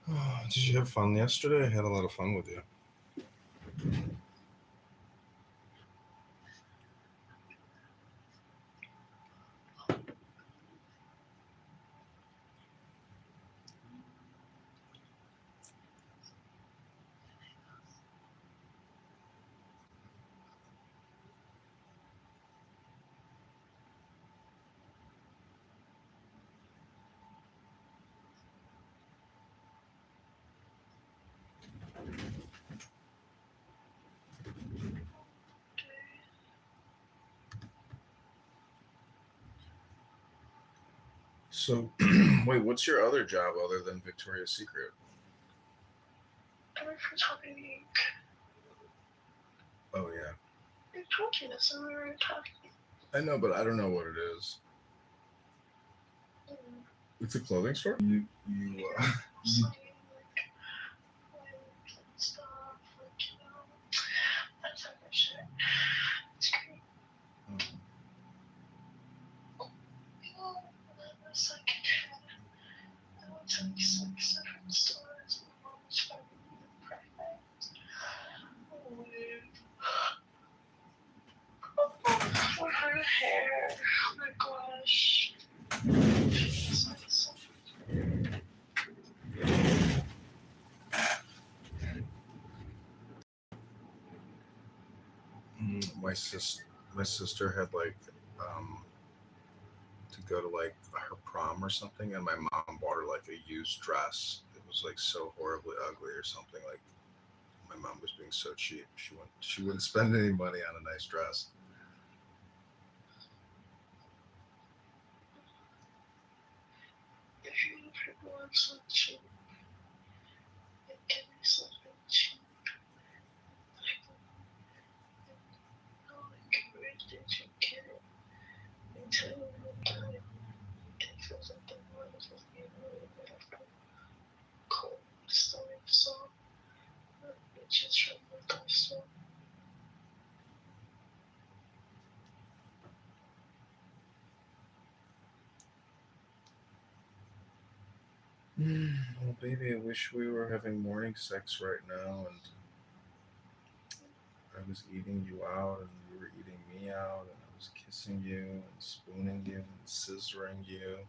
Did you have fun yesterday? I had a lot of fun with you. So, wait, what's your other job other than Victoria's Secret? I work for Tommy. Oh, yeah. I told you this when we were talking. I know, but I don't know what it is. Mm. It's a clothing store? You Like, clothes and stuff, like, that type of shit. It's great. um, And then there's like, I went to like 6 different stores, and one was finding me perfect. For her hair, oh my gosh. She was like so my sister had like um to go to like her prom or something, and my mom bought her like a used dress. It was like so horribly ugly or something. Like my mom was being so cheap. She wouldn't spend any money on a nice dress. if you want some cheap, then get me something cheap. Like, like, where did you get it? They tell you one time, it feels like the world is just being really bit of cold story, so it's just from the coastal. Well, baby, I wish we were having morning sex right now, and I was eating you out, and you were eating me out, and I was kissing you and spooning you and scissoring you.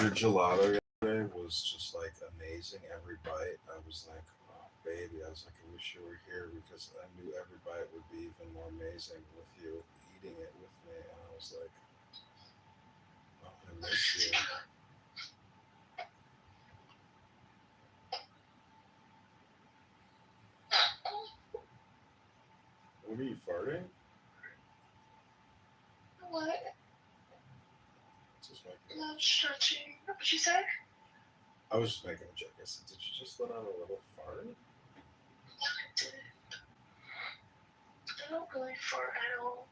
Your gelato yesterday was just like amazing. Every bite, I was like, oh, baby, I was like, I wish you were here because I knew every bite would be even more amazing with you eating it with me. And I was like, oh, I miss you. What are you farting? What? Just making. Not stretching. What she said? I was just making a joke. I said, did you just let out a little fart? I did. I don't really fart at all.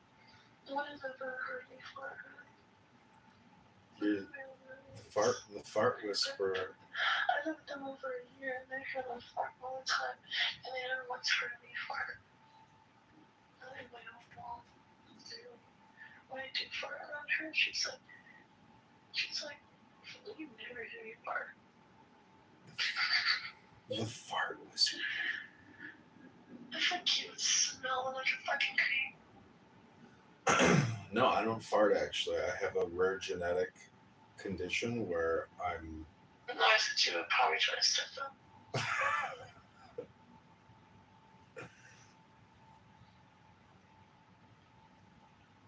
No one has ever heard me fart. You, the fart whisperer. I lived them over a year and they heard me fart all the time, and they never once heard me fart. Not in my own wall. When I do fart around her, she's like, you never hear me fart. The fart whisperer. I think you smell like a fucking creep. No, I don't fart actually. I have a rare genetic condition where I'm. And I said you would probably try to step them.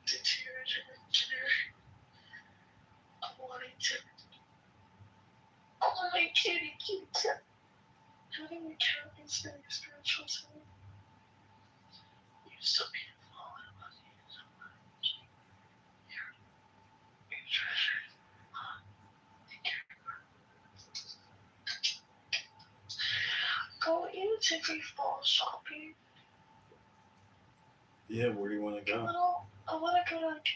Deteriorator. I'm wanting to. Oh my kitty. Having a cat is very spiritual to me. You're so beautiful. I love you so much. You're treasure. Go into free fall shopping. Yeah, where do you want to go? I want to go to like,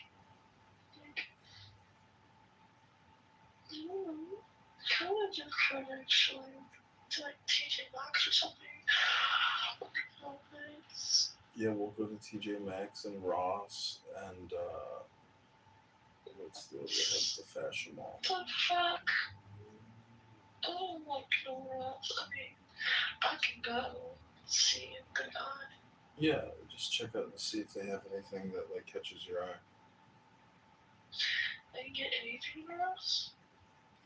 kind of just trying to actually to like TJ Maxx or something. Outfits. Yeah, we'll go to TJ Maxx and Ross and what's the other head? The Fashion Mall. The fuck? I don't like nowhere else. I mean, I can go see if they got Yeah, just check out and see if they have anything that like catches your eye. I can get anything else.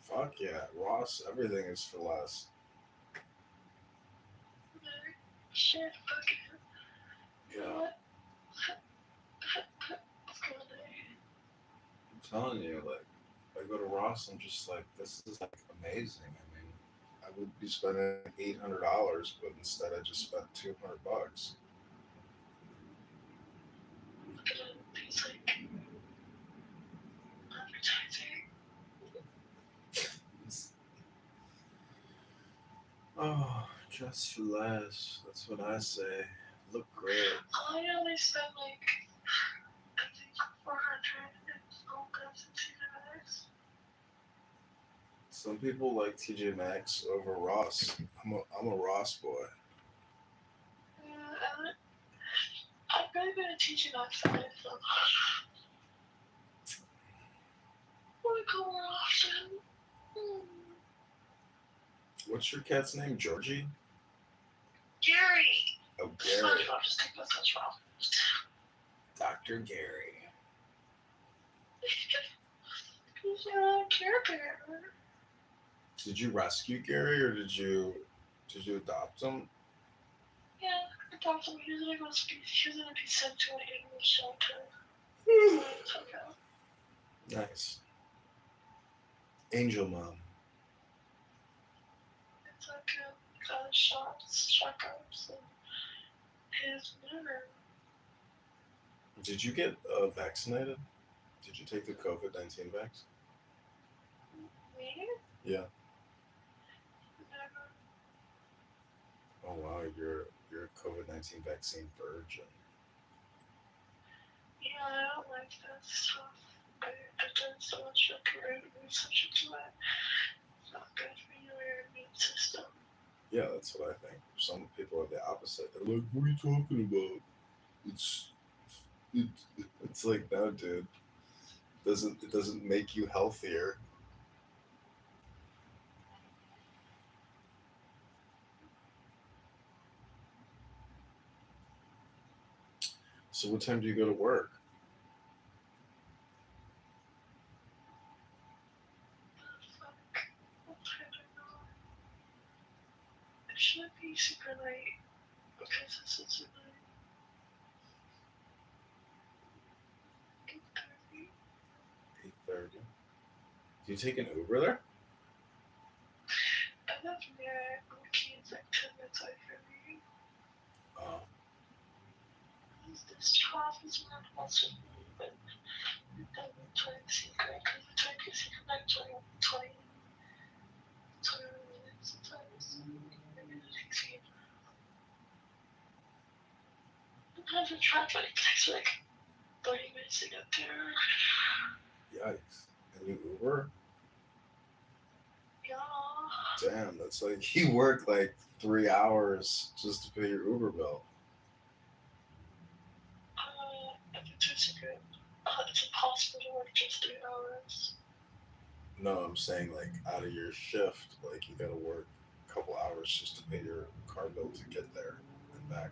Fuck yeah, Ross. Everything is for less. Okay. Shit, fuck it. You know Yeah, what? Let's go there. I'm telling you, like, I go to Ross. I'm just like, this is like amazing. I mean, I would be spending like $800, but instead I just spent $200. Look at it. Things like advertising. Oh, just for less. That's what I say. Look great. I only spent like, I think 400 and all goods and CVS. Some people like TJ Maxx over Ross. I'm a Ross boy. I'm really good at teaching outside, so I want to go more often. Hmm. What's your cat's name? Georgie? Gary! Oh, Sorry, Gary. I'll just take this as well. Dr. Gary. He's a Care Bear. Did you rescue Gary or did you adopt him? Yeah, I thought so. He was gonna be sent to an animal shelter. So I took him. Nice. Angel Mom. I took him, got his shots, checkups, and his liver. Did you get vaccinated? Did you take the COVID-19 vax? Me? Yeah. Never. Oh wow, you're a COVID-19 vaccine virgin. Yeah, I don't like that stuff. I've done so much recreative research into it. It's not good for your immune system. Yeah, that's what I think. Some people are the opposite. They're like, "What are you talking about? It's it, it's like no, dude. It doesn't make you healthier." So what time do you go to work? Fuck. I'm trying to know. It should be super late because this is like 8:30. 8:30. Do you take an Uber there? I live near Kids like 10 minutes away from me. Oh, This job is not also me, but I'm trying to secret because I'm trying to secret like 20 minutes sometimes. Maybe it takes me. Sometimes the traffic takes like 30 minutes to get there. yikes! And you Uber? Yeah. Damn, that's like you work like 3 hours just to pay your Uber bill. I think it's a good. It's impossible to work just 3 hours. No, I'm saying like out of your shift, like you gotta work a couple hours just to pay your car bill to get there and back.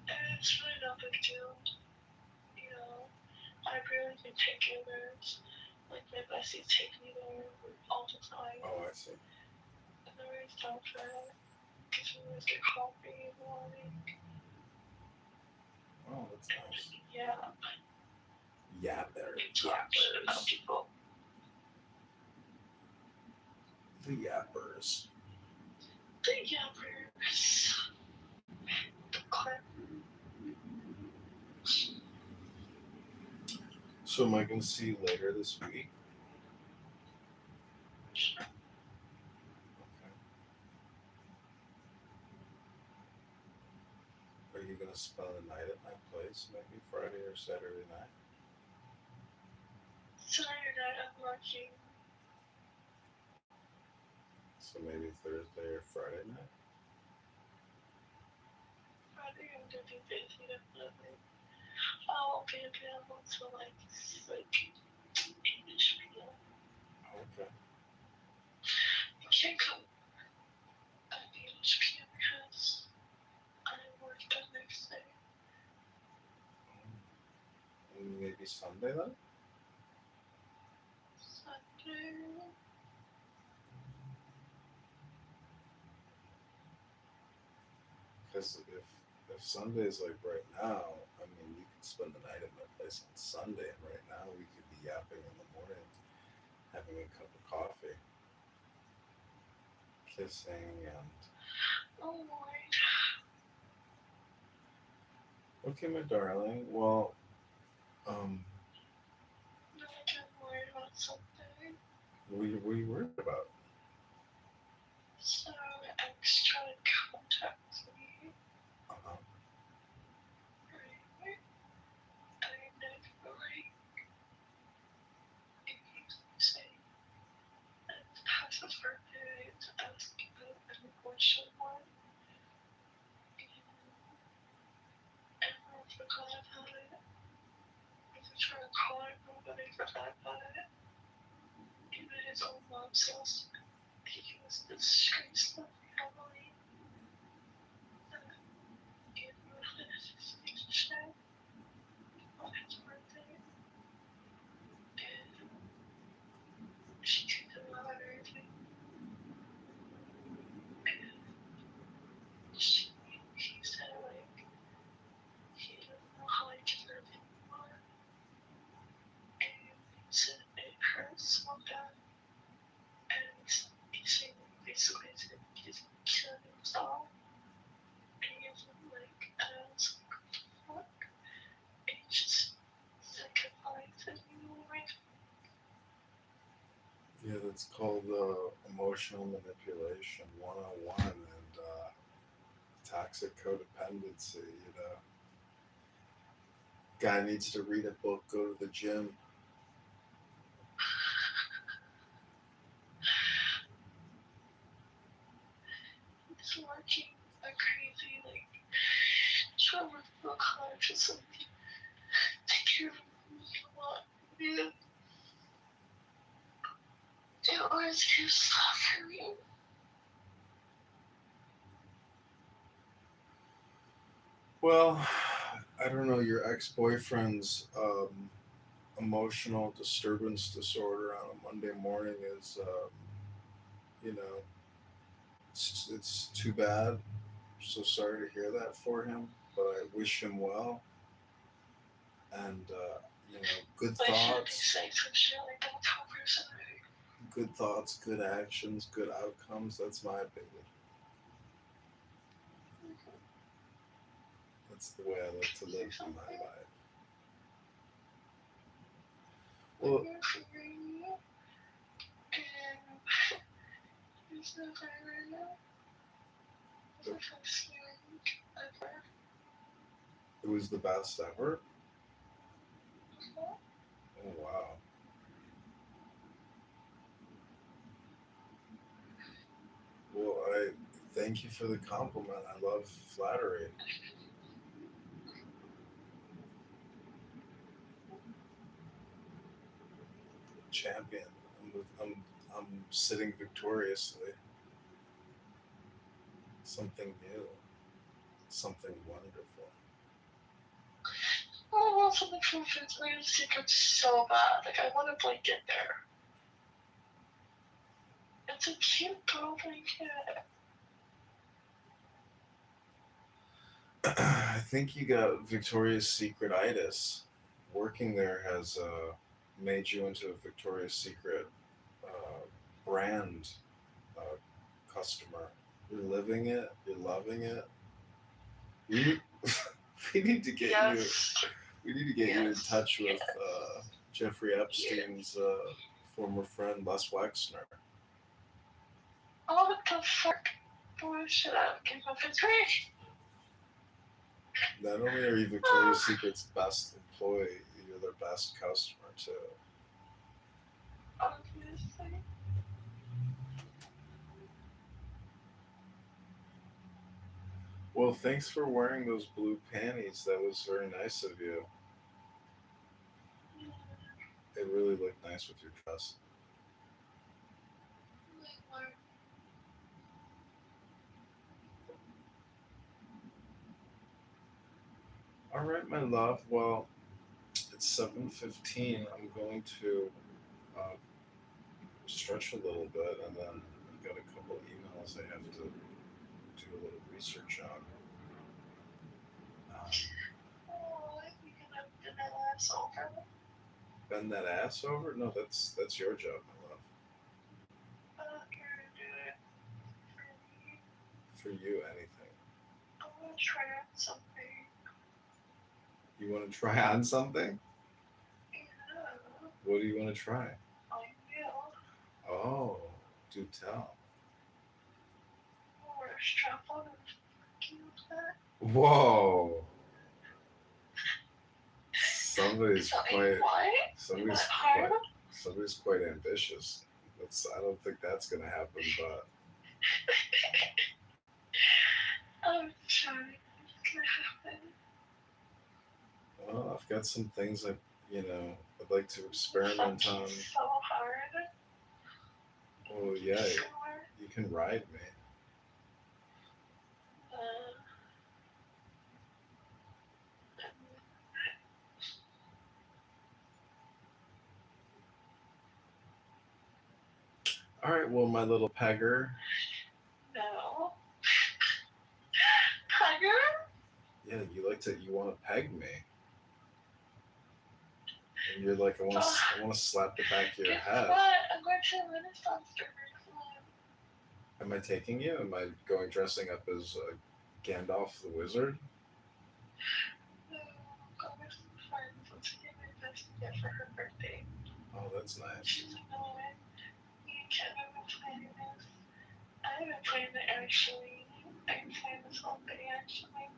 And it's really no big deal. You know, I really can take Ubers. Like my besties take me there all the time. Oh, I see. And I always down for it. Because we always get coffee in the morning. Oh, that's And nice. yeah, Yeah, there, we talk shit about yappers. people. The yappers. The yappers. The clip. So am I gonna see you later this week? Okay. Are you gonna spend the night at my place? Maybe Friday or Saturday night. Saturday night I'm working. So maybe Thursday or Friday night. Friday I'm gonna be busy definitely. I won't be available till like 8ish p.m. Okay. You can't come at 8ish p.m. because I work the next day. Maybe Sunday then? Sunday. Because if Sunday's like right now, I mean, you could spend the night at my place on Sunday, and right now we could be yapping in the morning, having a cup of coffee, kissing, and Oh Lord. okay, my darling. Well, um, No, I get worried about something. what are you worried about? So ex tried to contact me, Uh-huh. right? I never like he's saying and has his birthday to ask about any question one. And I forgot about it. If I try to call it, nobody forgot about it. Even his own mom says he was disgraced with family. That even his shit on his birthday. And she kicked him out of everything. And he said like he didn't know how I deserve anymore. And he said it hurts so bad. And he said basically he's killing himself. And he wasn't like, I was like, what the fuck? And he just said goodbye to me. Yeah, that's called emotional manipulation 101 and toxic codependency. Guy needs to read a book, go to the gym. He's working like crazy, like trying to work hard just so he can take care of me a lot. Yeah. It always keeps suffering. Well, I don't know. Your ex boyfriend's emotional disturbance disorder on a Monday morning is, you know, it's too bad. So sorry to hear that for him, but I wish him well. And, good I shouldn't be thoughts, saying some shit like that to a person. good thoughts, good actions, good outcomes. That's my opinion. That's the way I like to Say live my something. life. I'm Well, here for you. And there's no guy right now. It's the best feeling ever. it was the best ever. Mhm. Oh, wow. Well, I thank you for the compliment. I love flattery. Champion. I'm sitting victoriously. Something new. Something wonderful. I want something from Victoria's Secret so bad. Like, I want to like get there. It's a cute girl blanket. I think you got Victoria's Secretitis. Working there has made you into a Victoria's Secret uh, brand uh, customer. You're living it. You're loving it. We need, we need to get you. Yes. We need to get you in Yes. touch with Yes. Jeffrey Yes. Epstein's former friend Les Wexner. Oh, what the fuck? Why should I give up Victoria? Not only are you Oh, Victoria's Secret's best employee, you're their best customer too. obviously. Well, thanks for wearing those blue panties. That was very nice of you. It really looked nice with your dress. All right, my love. Well, it's 7:15. I'm going to uh, stretch a little bit, and then I've got a couple emails I have to do a little research on. Um, Oh, you can have vanilla sulfur. bend that ass over? No, that's your job, my love. You're gonna do it for me. For you, anything. I wanna try out something. You want to try on something? Yeah, What do you want to try? I will. Oh, do tell. Or a strap on and fucking with that. Whoa. Somebody's So, quite. what? Is Somebody's that hard? quite. Somebody's quite ambitious. That's. I don't think that's gonna happen, but I'm sorry. It's gonna happen. well, I've got some things I'd like to experiment Fucking on. so hard. Oh yeah, Sure. you can ride me. Uh, All right, well, my little pegger. no. Tiger? Yeah, you want to peg me, and you're like, I want to slap the back of your Guess head. what? I'm going to a Renaissance fair. Am I taking you? Am I going dressing up as Gandalf the Wizard? No, go with some friends. Let's get my best gift for her birthday. Oh, that's nice. She's like, no, me and Kevin have been planning this. I haven't planned it actually. I can plan this whole thing actually.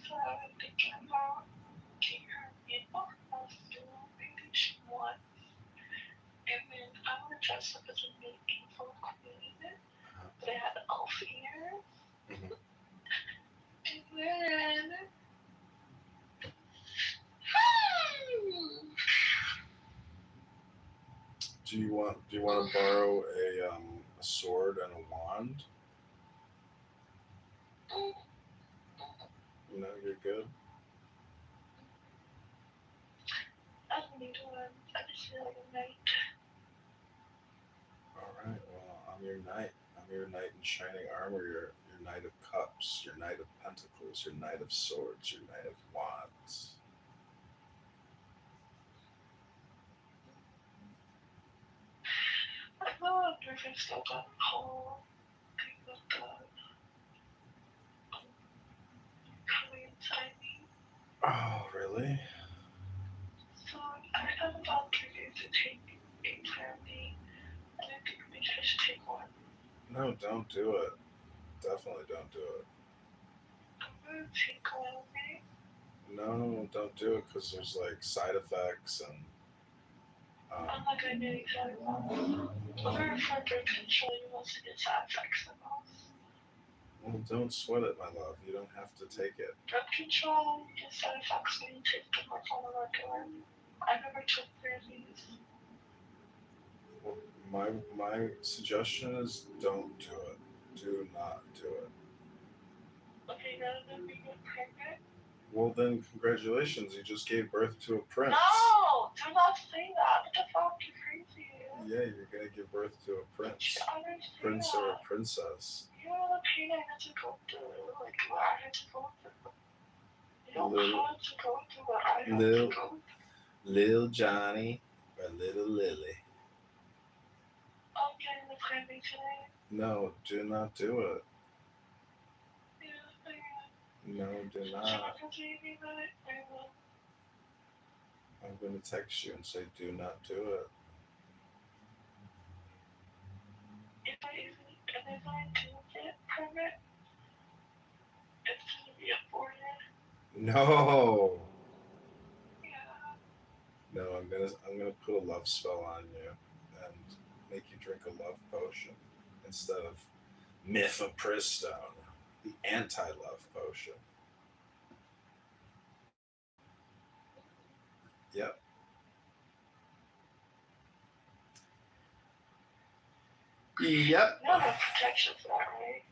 So I'm thinking about getting her a makeup costume. Maybe she wants. And then I want to dress up as a medieval queen. But I had elf ears. Mhm. And then. Do you want to borrow a sword and a wand? No, you're good. I don't need one. I just feel like a knight. All right. Well, I'm your knight. I'm your knight in shining armor. Your knight of cups. Your knight of pentacles. Your knight of swords. Your knight of wands. I wonder if I still got the whole thing with the coming inside me. Oh, really? So I have about 3 days to take a plan B. And I think maybe I should take one. No, don't do it. Definitely don't do it. I'm gonna take one, right? No, don't do it because there's like side effects and. I'm not gonna get exactly one. I'm very for birth control, you want to get side effects and all. Well, don't sweat it, my love. You don't have to take it. Birth control, you get side effects when you take too much on the regular. I never took therapies. Well, my suggestion is don't do it. Do not do it. Okay, rather than me get pregnant. Well, then congratulations. You just gave birth to a prince. No! Do not say that. What the fuck? You're crazy. Yeah, you're gonna give birth to a prince. You understand Prince or a that. princess. You know the pain I had to go through. Like, what I had to go through. You know Little- how to go through what I had little- to go through. Little Johnny or little Lily. I'm getting the plan B today. No, do not do it. Yeah, I No, do am. not. So baby, but I will. I'm gonna text you and say do not do it. If I do get pregnant, it's gonna be aborted. No. Yeah. No, I'm gonna put a love spell on you and make you drink a love potion instead of mifepristone. The anti-love potion. Yep. Yep. No, the protection's not right.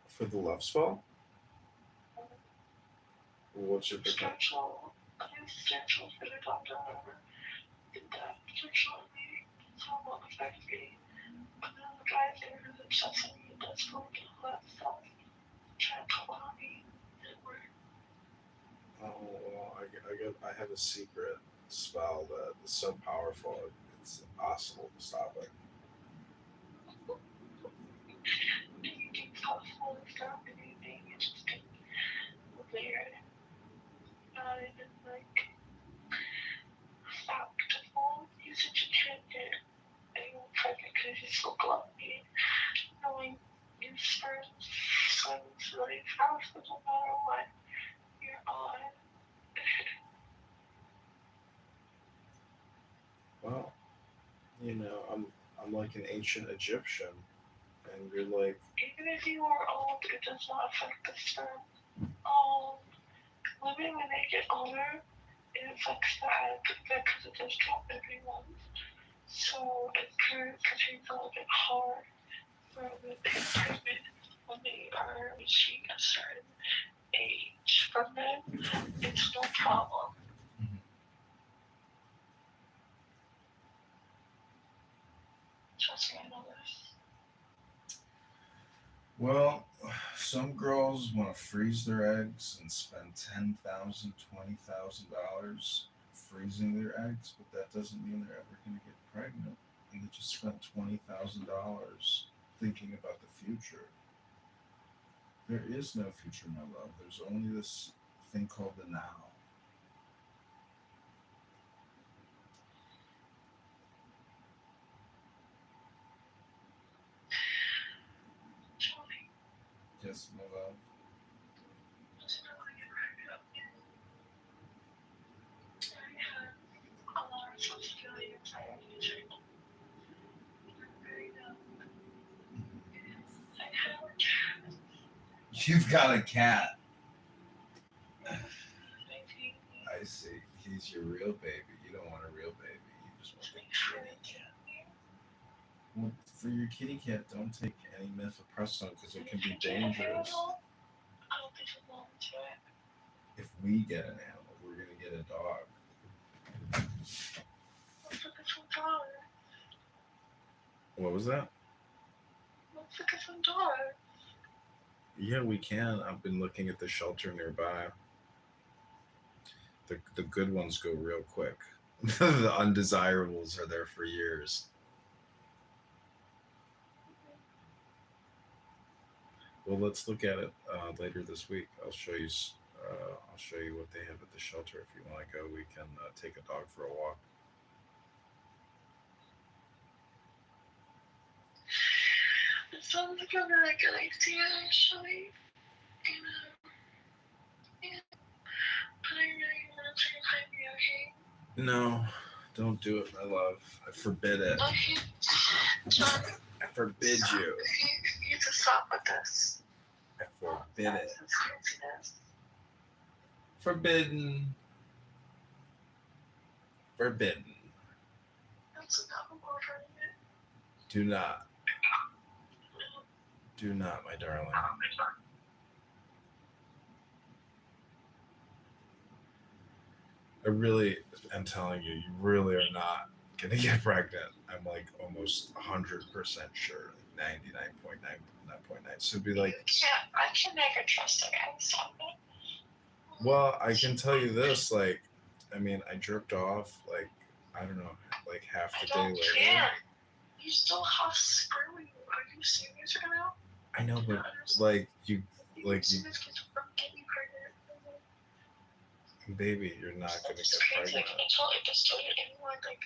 For the love spell? What's your protection? Potential, I think potential for the doctor, whatever. Did that protection on me, so it won't affect me. But then the guy there who's obsessed with me, that's going to all that stuff. Trying to pull on me. Didn't work. Oh, well, I have a secret spell that is so powerful it's impossible to stop it. Anything possible to stop anything, it's just weird. Not even like stop to fall. You said you can't get anyone pregnant because you so gluttony. Knowing your sperm swims really fast, no matter what you're on. Well, I'm like an ancient Egyptian, and you're like, Even if you are old, it does not affect the sperm. Um, Women, when they get older, it affects the egg because it does drop every month. So it contains a little bit hard for women to get pregnant when they are reaching a certain age. For men, it's no problem. Mhm. Trust me, I know this. well, some girls want to freeze their eggs and spend $10,000, $20,000 freezing their eggs, but that doesn't mean they're ever going to get pregnant. And they just spent $20,000 thinking about the future. There is no future, my love. There's only this thing called the now. Joey, Yes, my love. just know I get pregnant. I have a lot of responsibility inside of the future. I'm very young. I have a cat. You've got a cat. Maybe I see. He's your real baby. You don't want a real baby. You just want the kitty cat. Well, for your kitty cat, don't take any mifepristone because it can be dangerous. I don't think I'm going to it. If we get an animal, we're gonna get a dog. Let's look at some dogs. What was that? Let's look at some dogs. Yeah, we can. I've been looking at the shelter nearby. The good ones go real quick. The undesirables are there for years. Well, let's look at it later this week. I'll show you what they have at the shelter. If you want to go, we can take a dog for a walk. It sounds like a really good idea, actually. You know, yeah. But I really want to hide me, okay? No, don't do it, my love. I forbid it. Okay, John, I forbid you. you need to stop with this. I forbid it. This craziness. Forbidden. Forbidden. That's enough of ordering it. Do not. Do not, my darling. I really am telling you, you really are not gonna get pregnant. I'm like almost 100% sure, 99.999.9. So be like, I can never trust a guy. Stop it. well, I can tell you this, like, I mean, I jerked off like I don't know, like half I the day don't later. care. You still have sperm in you. Are you serious right now? I know, but like you, Serious kids from getting pregnant. baby, you're not gonna That's get crazy. pregnant. Like, I just told anyone, like,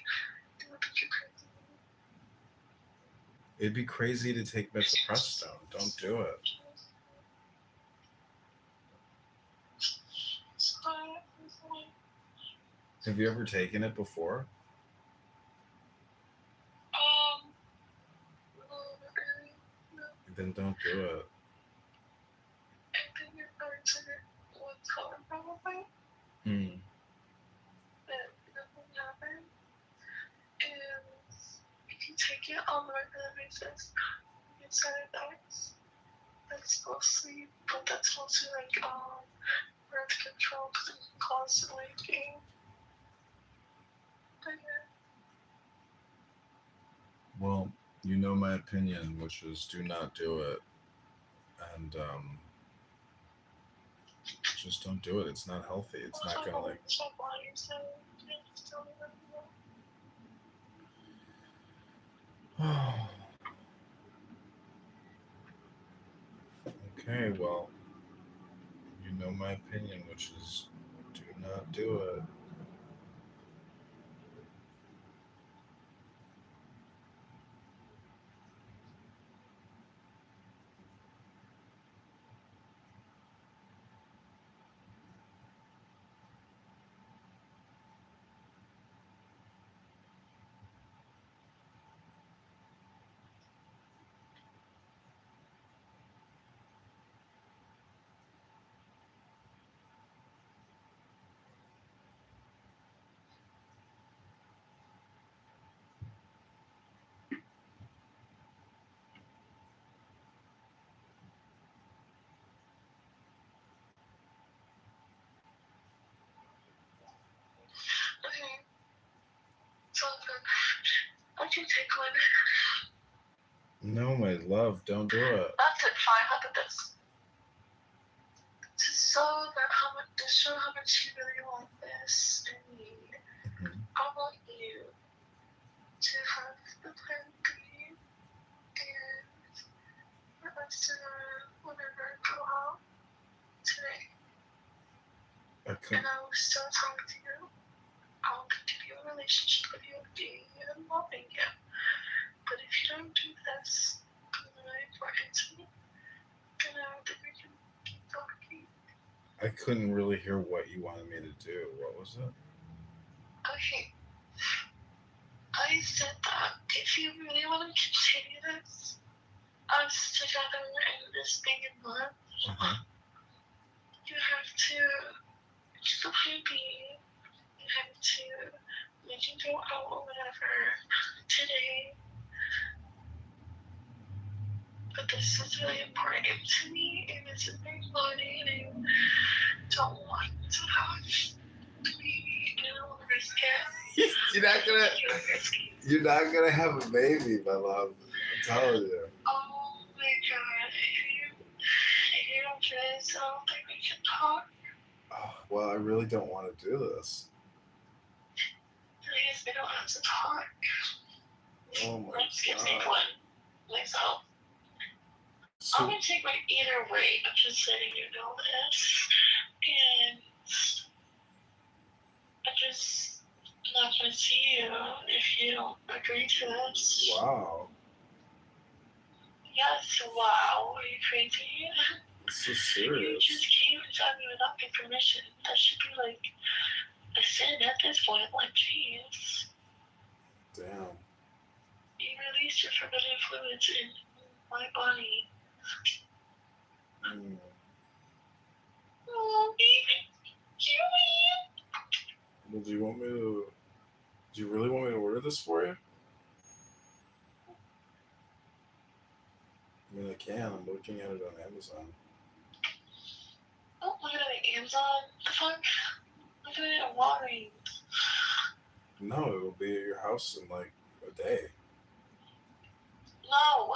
they would think you're crazy. It'd be crazy to take mifepristone. Don't do it. Have you ever taken it before? Um, no, not really. No. Then don't do it. Mm. but nothing happened. And if you take it on a regular basis, you get side effects. That's mostly, but that's mostly like birth control because it can cause weight gain. But yeah. Well, you know my opinion, which is do not do it, and just don't do it. It's not healthy. It's not gonna like. What's my body saying? Can you just tell me that? Okay, well, you know my opinion, which is do not do it. Okay, so then I can take one. No, my love, don't do it. That's it, fine. How about this? To show how much you really want this and need, Mhm. I want you to have the plan B and for us to whenever go out today. Okay. And I will still talk to you. I will continue a relationship with you, dating you and loving you. But if you don't do this, because it's really important to me, then I don't think we can keep talking. I couldn't really hear what you wanted me to do. What was it? Okay, I said that if you really want to continue this, us together in this being in love, Uh-huh. you have to just a plan B. You have to we can go out or whatever today. But this is really important to me and this is very loading and I don't want to have to be and I don't want to risk it. You're not gonna. You're risky. You're not gonna have a baby, my love. I'm telling you. Oh my god. If you don't do this, I don't think we can talk. Oh, well, I really don't want to do this. I guess we don't have to talk. Oh my Let's skip take god. one. Myself. I'm So gonna take my either way. I'm just letting you know this. And I just not gonna see you if you don't agree to this. wow, Yes, wow, are you crazy? this is You serious. just came and told me without my permission. That should be like a sin at this point. Like, jeez. Damn. You released your forbidden fluids in my body. Mm. Oh, baby. Well, do you want me to? Do you really want me to order this for you? I mean, I can. I'm looking at it on Amazon. Oh, look at it, Amazon. The fuck? Look at it at Walgreens. No, it'll be at your house in like a day. No,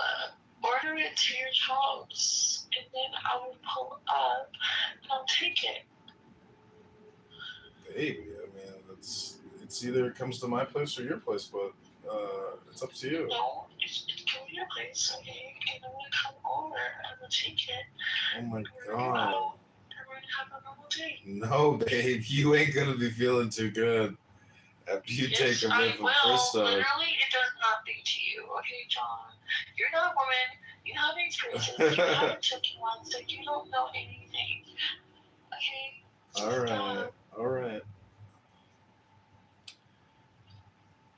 order it to your house, and then I will pull up and I'll take it. Baby, I mean, it's either it comes to my place or your place, but it's up to you. No, it's going to your place, okay? And I'm gonna come over and we'll take it. Oh my We're gonna go god. out and we're gonna have a normal day. No, babe, you ain't gonna be feeling too good after you take Yes, a I riff of will. Fristo. Literally, it does nothing to you, okay, John? You're not a woman. You have experiences. You haven't taken one, so you don't know anything. Okay? All right, all right,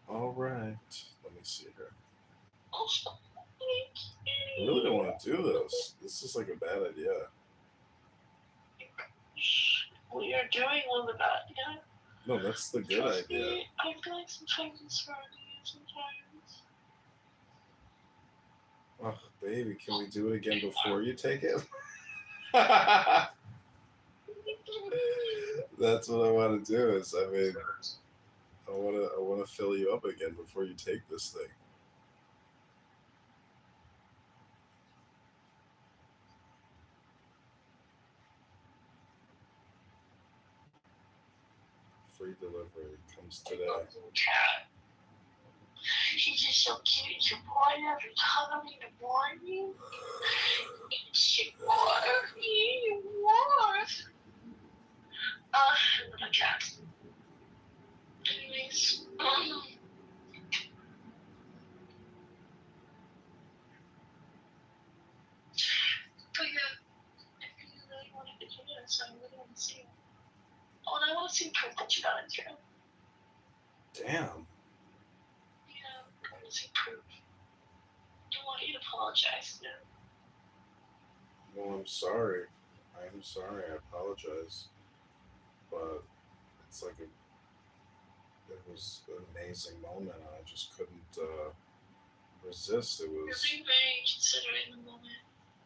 all right. Let me see here. Also, I really don't want to do this. This is like a bad idea. what you're doing was a bad idea. No, that's the good Trust idea. me, I feel like sometimes it's funny, sometimes. Oh, baby, can we do it again before you take it? That's what I want to do. Is I mean, I want to fill you up again before you take this thing. Free delivery comes today. Cat. She's just so cute. She bored every time in the morning. She bored me. What? Little cat. Anyways, but yeah, if you really wanted to do this, I really want to see it. Oh, and I want to see proof that you got it through. Damn. Yeah, I want to see proof. I want you to apologize to them. Well, I'm sorry. I'm sorry. I apologize. But it's like it was an amazing moment. And I just couldn't resist. It You're was. being very considerate in the moment,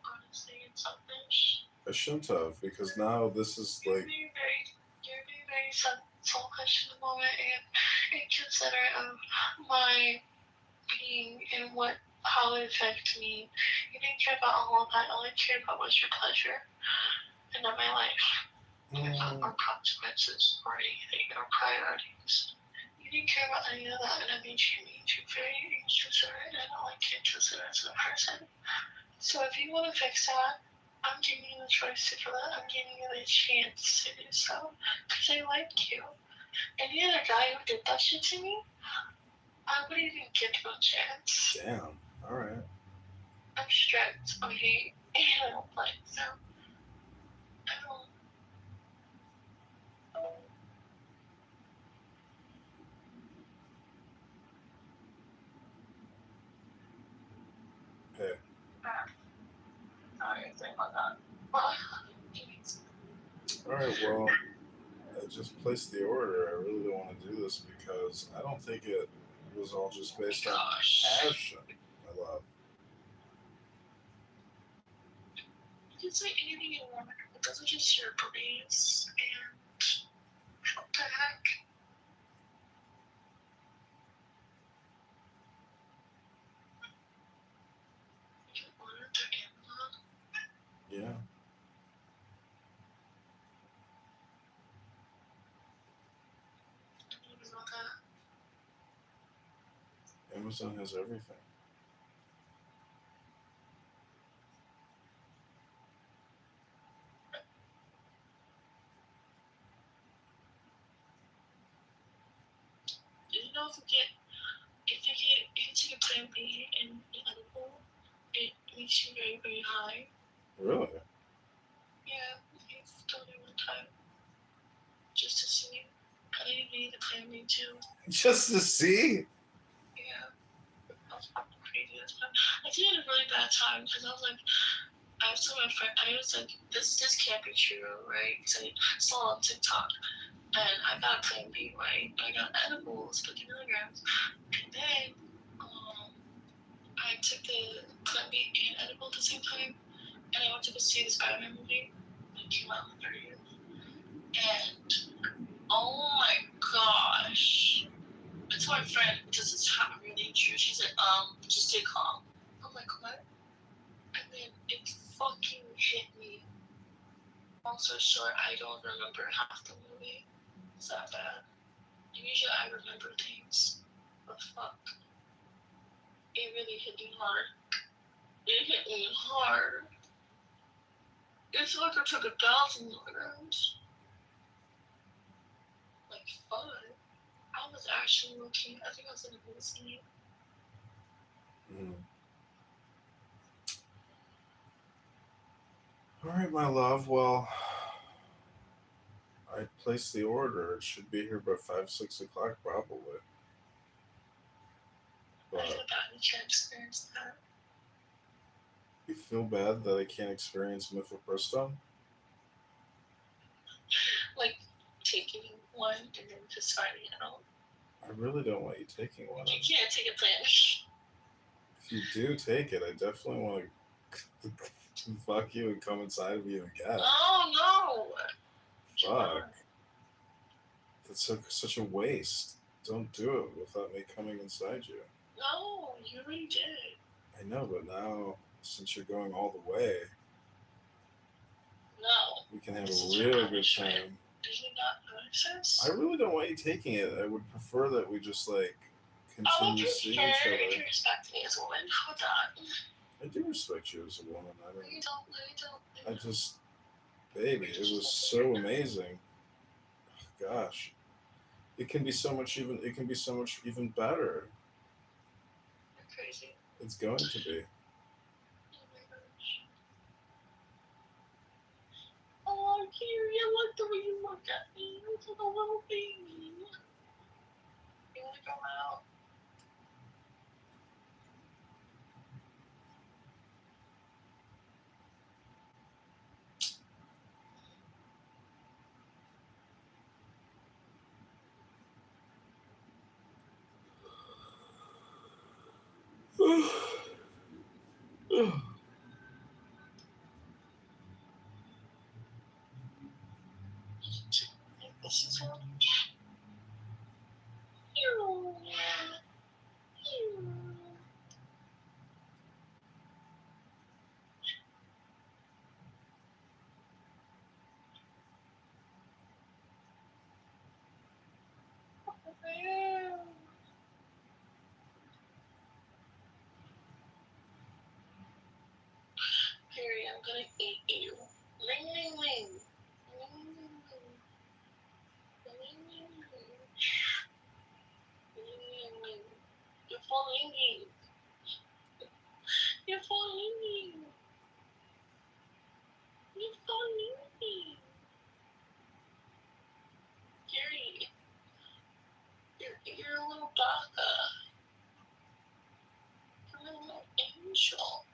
honestly, and selfish. I shouldn't have because now this is You're like. being very selfish in the moment and considerate of my being and how it affects me. You didn't care about all of that. All I cared about was your pleasure and not my life or consequences or anything or priorities. You didn't care about any of that, and it made you very inconsiderate, and I don't like you considerate as a person. So if you want to fix that, I'm giving you the choice to do that. I'm giving you the chance to do so because I like you. Any other guy who did that shit to me, I wouldn't even give him a chance. Damn. All right. I'm strict. Okay, and I don't play. So I don't. Hey. Sorry, sorry about that. All right. Well, I just placed the order. I really don't want to do this because I don't think it was all just based on passion. My love. You can say anything you want, but those are just your beliefs, and what the heck? You can order through Amazon. Yeah. I didn't even know that. Amazon has everything. Did you know if you take a plan B and the edible, it makes you very, very high. Really? Yeah, you've told me one time. Just to see. I didn't need the plan B too. Just to see? Yeah. I was fucking crazy this time. I did it at a really bad time because I was like, I was telling my friend, I was like, this can't be true, right? Because I saw it on TikTok. And I got plan B, right? I got edibles, 50 milligrams. And then I took the plan B and edible at the same time. And I went to go see the Spider-Man movie. It came out on the 30th. And oh my gosh. I told my friend, this is really true. She said, just stay calm. I'm like, what? And then it fucking hit me. Long story short, I don't remember half the movie. It's that bad. Usually I remember things. But fuck. It really hit me hard. It hit me hard. It's like I took 1,000 milligrams. Like, fuck. I was actually looking. I think I was in a hallucinate. Mm. All right, my love. Well, I placed the order. It should be here by 5, 6 o'clock, probably. I feel But bad you can't experience that. you feel bad that I can't experience mifepristone? taking one and then just finding out. I really don't want you taking one. You can't take a plan. If you do take it, I definitely want to fuck you and come inside of you again. Oh no! Fuck. That's such a waste. Don't do it without me coming inside you. No, you already did. I know, but now, since you're going all the way, No. we can have This a is your real good punishment. time. Do you not notice? I really don't want you taking it. I would prefer that we just, like, I would continue seeing prefer each if you other. respect me as a woman. Hold on. I do respect you as a woman. I No, don't. you don't. No, you don't. I just, baby, it was so amazing. Gosh, it can be so much even. It can be so much even better. You're crazy. It's going to be. Oh my gosh. Oh, Kiri, I like the way you look at me. You look like a little baby. You want to go out? This is what. Harry, I'm gonna eat you. Ling, ling, ling. Ling, ling, ling. Ling, ling, ling. Ling, ling, ling. You're falling in. You're falling in. You're falling in. Gary, you're a little baka. You're a little angel.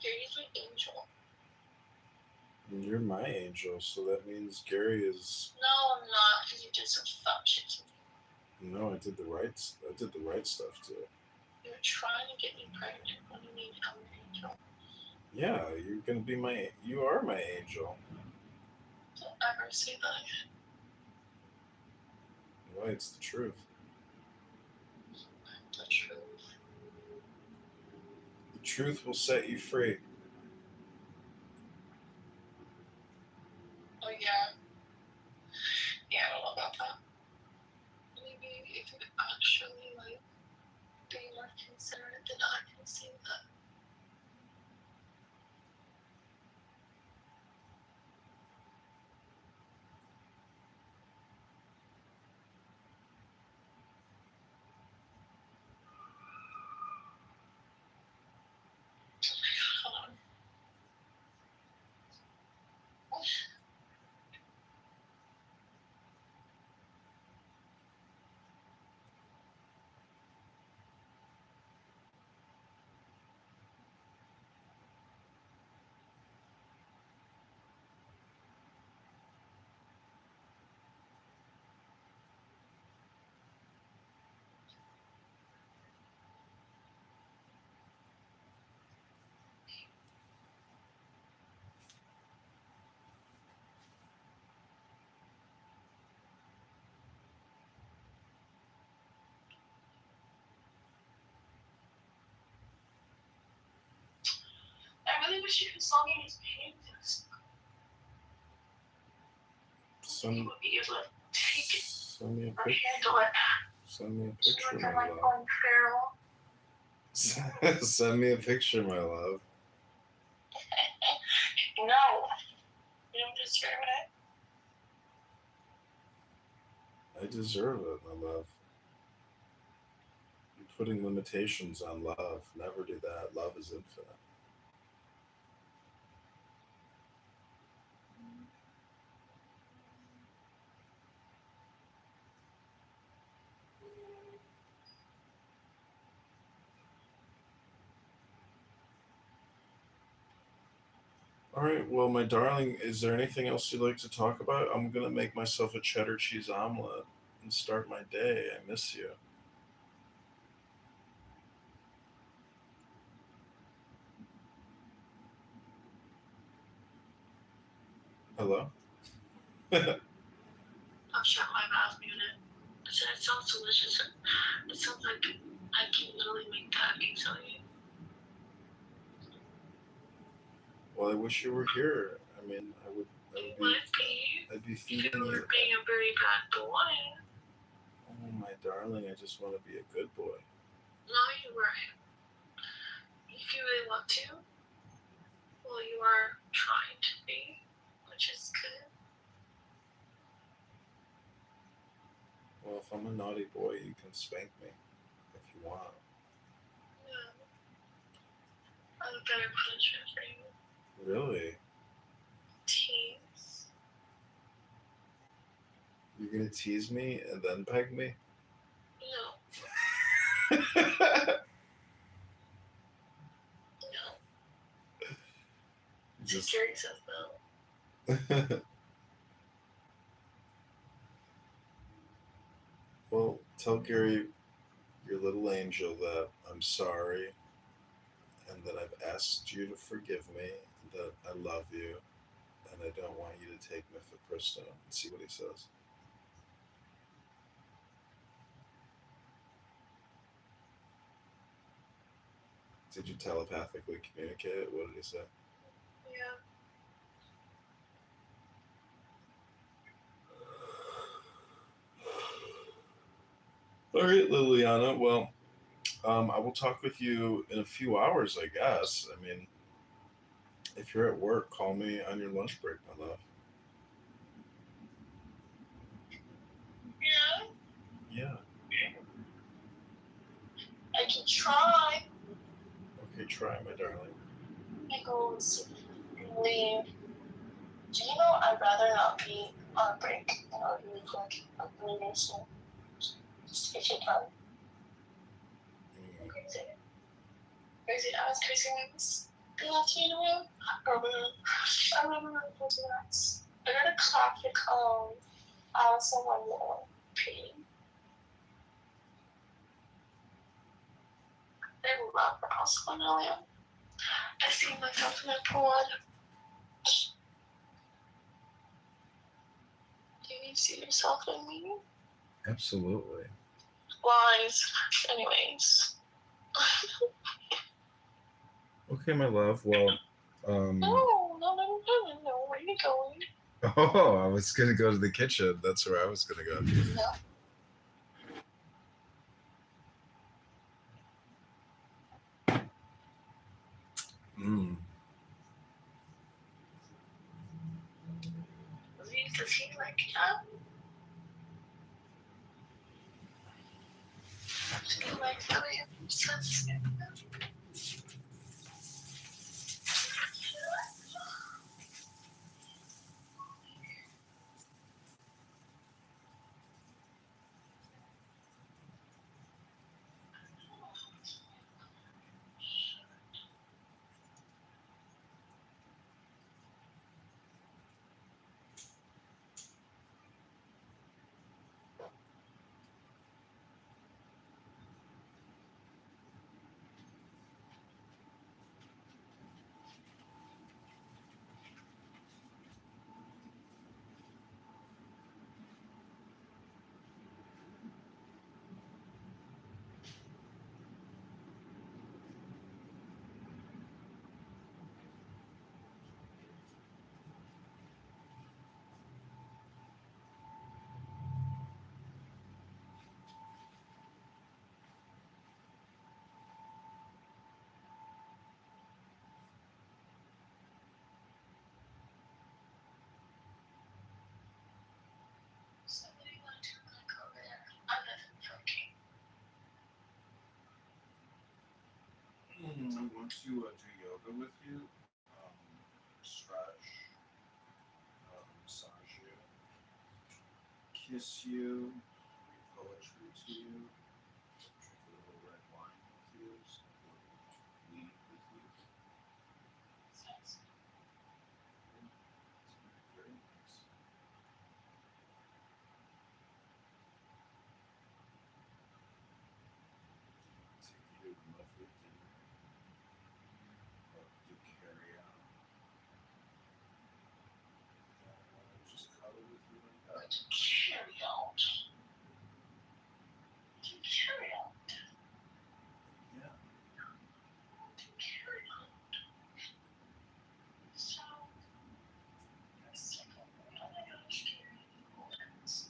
Gary's my angel. You're my angel, so that means Gary is. No, I'm not, because you did some fuck shit to me. No, I did the right. I did the right stuff too. You're trying to get me pregnant. What do you mean I'm an angel? Yeah, you're gonna be my. You are my angel. Don't ever say that. Why? It's the truth. The truth. The truth will set you free. Oh, yeah. Yeah, I don't know about that. Maybe if you actually, like, be more considerate, then I can see that. Hold on. I really wish you could saw me his paintings. You would be able to take it Send me a or picture. handle it. Send me a She picture, looks my like love. Colin Farrell. Send me a picture, my love. No. You don't deserve it. I deserve it, my love. You're putting limitations on love. Never do that. Love is infinite. All right. Well, my darling, is there anything else you'd like to talk about? I'm gonna make myself a cheddar cheese omelet and start my day. I miss you. Hello. I'm shut my mouth muted. I said it sounds delicious. It sounds like I can literally make that. I can tell you. Well, I wish you were here. I mean, I would. I You would be. might be I'd be if you feeding were you. being a very bad boy. Oh, my darling, I just want to be a good boy. No, you weren't. If you really want to, well, you are trying to be, which is good. Well, if I'm a naughty boy, you can spank me if you want. Yeah, I have a better punishment for you. Really? Tease. You're gonna tease me and then peg me? No, no. Just. Security says no. Well, tell Gary, your little angel, that I'm sorry and that I've asked you to forgive me, and that I love you, and I don't want you to take mifepristone. And see what he says. Did you telepathically communicate it? What did he say? Yeah. All right, Liliana. Well, I will talk with you in a few hours, I guess. I mean, if you're at work, call me on your lunch break, my love. Yeah. Yeah. I can try. Okay, try, my darling. I go leave. Do you know I'd rather not be on a break and I'll really quick. I'm leaving soon. Just if you can. Mm. Crazy. Crazy. I was crazy once. You left me in the room. I remember those nights. I got a classic I was someone more pretty. I love the house one million. I see myself in a pool. Do you see yourself in me? Absolutely. Lies. Anyways. Okay, my love. Well, No. Where are you going? oh, I was gonna go to the kitchen. That's where I was gonna go. No. Mm. Does he like that? He likes the way it sets it. So what do you want to do when I go over there? I'm nothing joking. I want to do yoga with you, stretch, massage you, kiss you, read poetry to you, drink a little red wine with you, smoke a little weed with you. Sounds to carry out. To carry out. Yeah. To carry out. So, that's like a lot of scary words.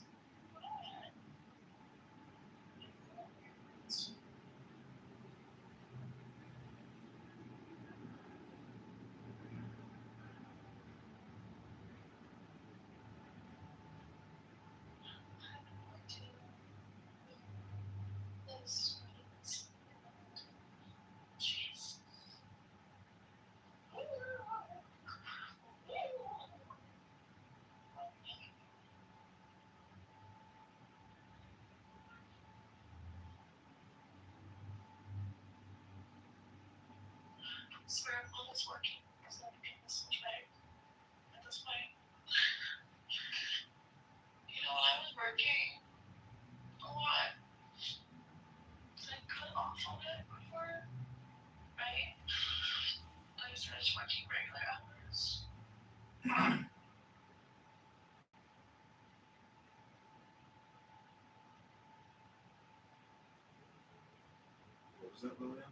Spirit Mom is working, so I can this much better at this point. You know, I was working a lot. I cut off on it before, right? I started working regular hours. What was that, Lillian?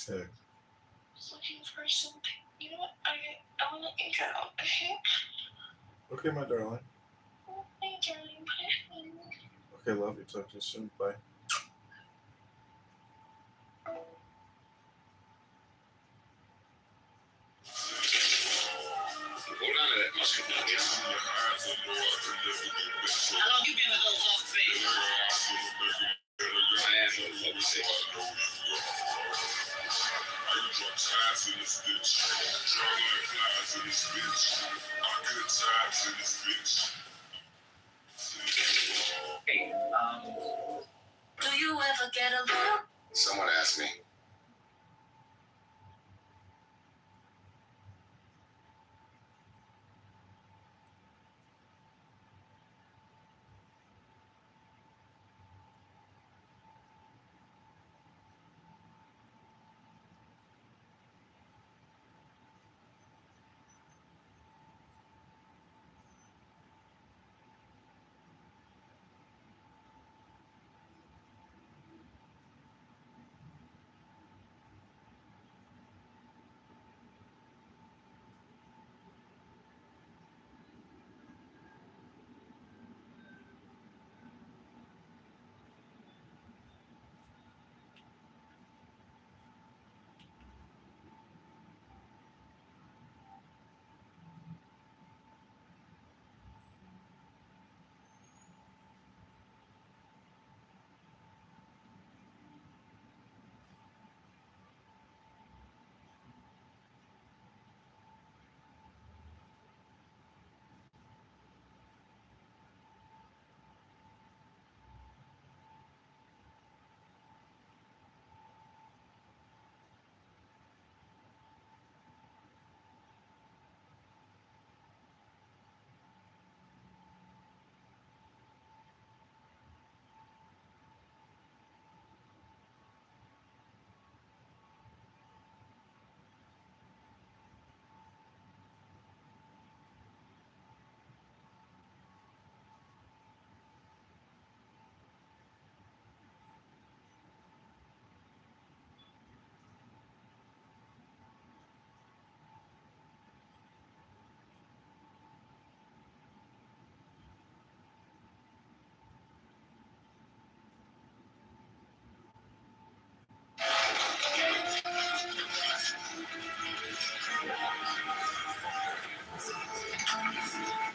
Hey. Just looking for something. You know what? I will let you go. Okay? Okay, my darling. Hey, darling. Bye. Okay, love you. Talk to you soon. Bye. Hold on to that musket nugget. How long you been a little off base? I am a little sick. Hey, do you ever get a little? Someone asked me.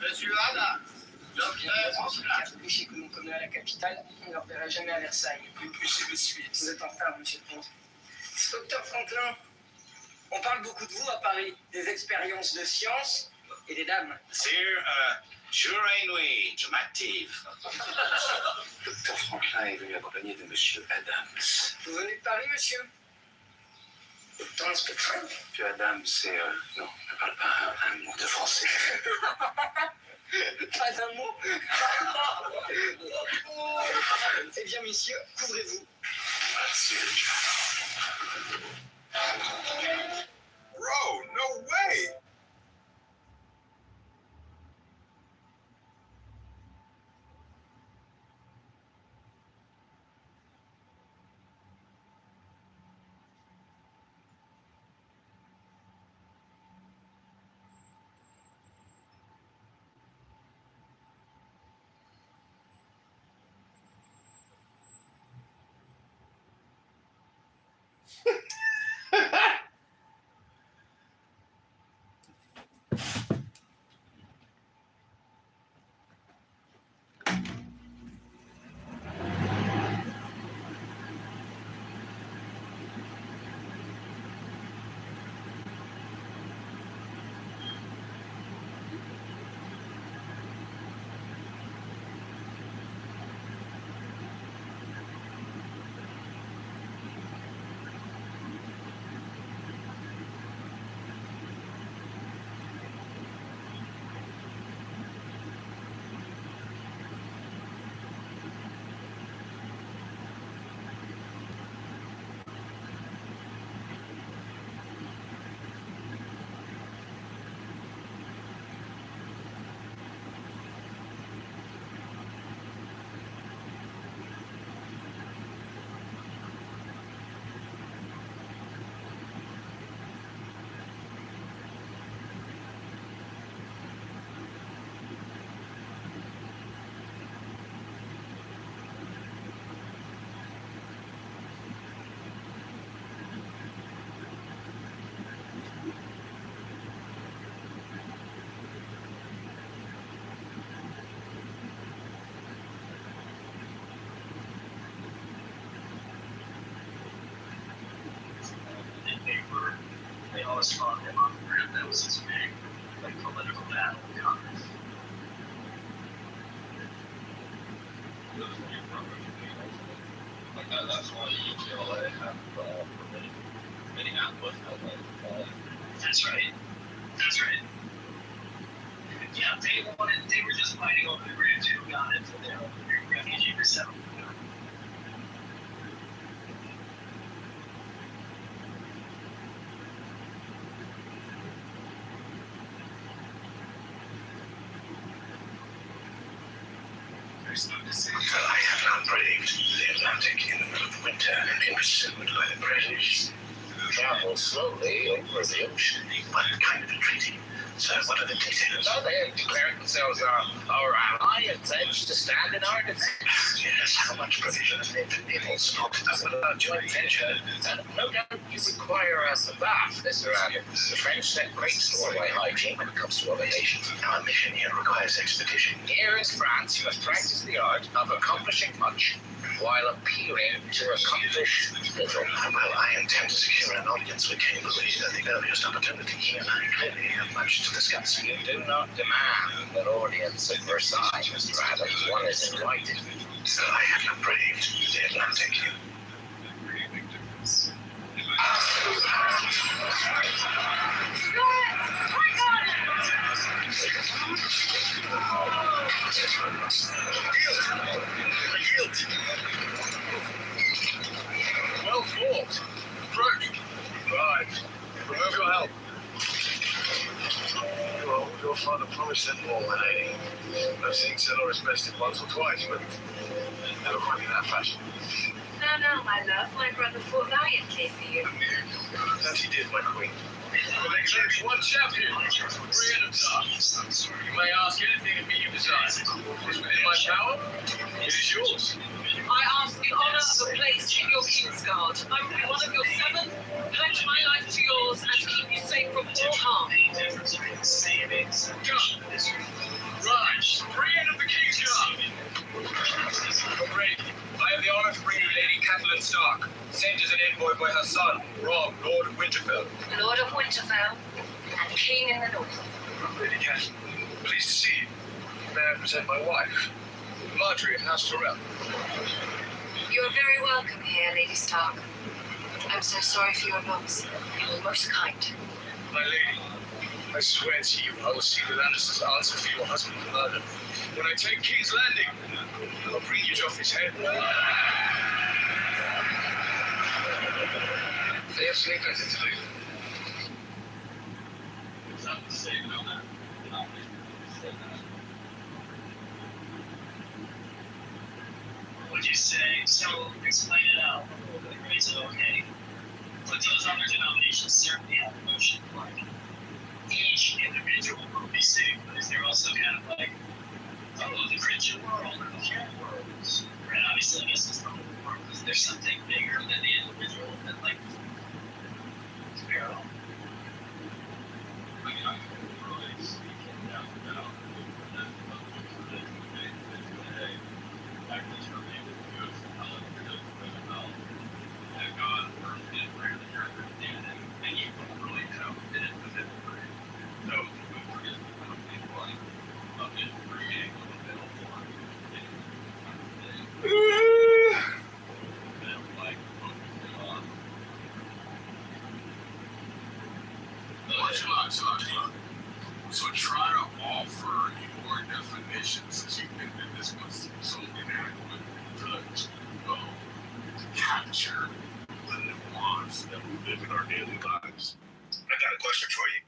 Monsieur Anna, docteur Oscar. Chez que nous commis à la capitale, on ne leur verra jamais à Versailles. Une plus de suite. Vous êtes en retard, monsieur le comte. Docteur Franklin, on parle beaucoup de vous à Paris, des expériences de science et des dames. Sire, jurez-nous, active. Docteur Franklin est venu accompagné de monsieur Adams. Vous venez de Paris, monsieur? Docteur inspecteur. Monsieur Adams, c'est... non, ne parle pas un mot de français. Pas un mot. Eh bien, messieurs, couvrez-vous. Merci. Bro, no way! always fought him on the grid. That was his big, like, political battle in Congress. Like that's why UCLA have Minneapolis. That's right. That's right. Yeah, they were just fighting over the grant who got it for their refugee resettlement. I have not braved the Atlantic in the middle of winter and been pursued by the British. Travel slowly over the ocean. What kind of a treaty? So what are the details? No, they have declared themselves our ally and pledged to stand in our defense. Yes, how much provision has been for people's support? A joint venture. No doubt you require us a bath, Mr. Adams. The French set great store by hygiene when it comes to other nations. Our mission here requires expedition. Here in France, you must practice the art of accomplishing much while appearing to accomplish little. Well, I intend to secure an audience with Cambridge at the earliest opportunity. He and I clearly have much to discuss. You do not demand an audience at Versailles, Mr. Adams. One is invited. So I have not braved the Atlantic. Well fought. Approach. Right. Remove your help. Well, your father promised that more, my lady. I've seen Dolores bested once or twice, but never quite in that fashion. No, my love. My brother fought valiantly for you. That he did, my queen. One champion, three at a time. You may ask anything of me you desire. It's within my power. It is yours. I ask the honour of a place in your Kingsguard. I will be one of your 7, pledge my life to yours, and to keep you safe from all harm. Come. Right, three of the Kingsguard. Ready. I have the honour to bring you Lady Catelyn Stark, sent as an envoy by her son, Rob, Lord of Winterfell. Lord of Winterfell and King in the North. Lady Catelyn, pleased to see you. May I present my wife, Marjorie and House Tyrell. You are very welcome here, Lady Stark. I'm so sorry for your loss. You were most kind. My lady, I swear to you, I will see that Alistair's answer for your husband's murder. When I take King's Landing, I'll bring you off his head. They have sleepers to do. It's not the same, no, no. What'd you say? So, explain it out. Is it okay? But those other denominations certainly have emotion. Like, each individual will be safe, but is there also kind of like, the Christian world or the human world? Right? Obviously, I guess it's the whole world. Is there something bigger than the individual that, like, spiritual? I mean, I can really speak it down about that today. Actually, for me, because I love to go about that God first did prayer the church and you don't really know did it with it. So, we forget things like of it creating a little bit of form. Like, focusing on. So try to offer your definition, since you think that this was so inadequate to capture the nuance that we live in our daily lives. I got a question for you.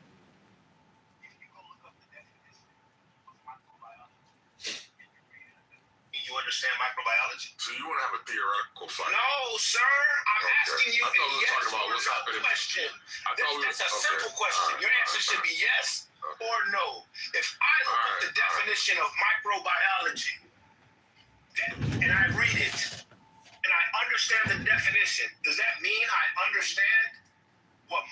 You understand microbiology? So you want to have a theoretical fight? No, sir. I'm asking you I thought we were a yes talking about or what's no happening. question. That's a Okay. simple question. Your answer should be yes or no. If I look up the definition of microbiology and I read it and I understand the definition, does that mean I understand what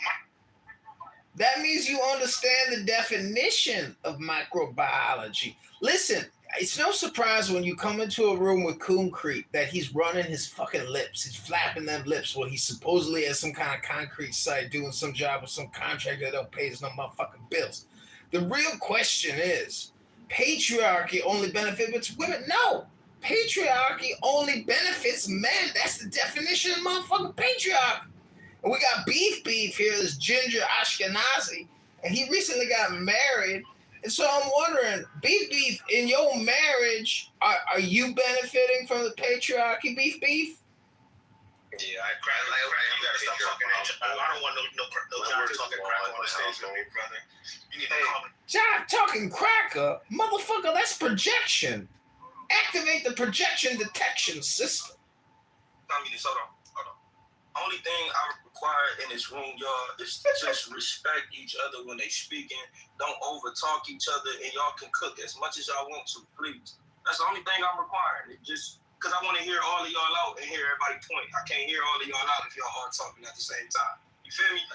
That means you understand the definition of microbiology. Listen, It's no surprise when you come into a room with Concrete that he's running his fucking lips. He's flapping them lips while he's supposedly at some kind of concrete site doing some job with some contractor that don't pay his no motherfucking bills. The real question is, patriarchy only benefits women? No. Patriarchy only benefits men. That's the definition of motherfucking patriarchy. And we got Beef here, this ginger Ashkenazi, and he recently got married. And so I'm wondering, Beef, in your marriage, are you benefiting from the patriarchy, Beef? Yeah, I crack. You gotta stop talking that jive. I don't want no John talking crack on the stage with me, brother. You need to call me. John talking cracker? Motherfucker, that's projection. Activate the projection detection system. Hold on. Only thing I require in this room, y'all, is to just respect each other when they speaking. Don't overtalk each other, and y'all can cook as much as y'all want to, please. That's the only thing I'm requiring. It just because I want to hear all of y'all out and hear everybody point. I can't hear all of y'all out if y'all are talking at the same time. You feel me?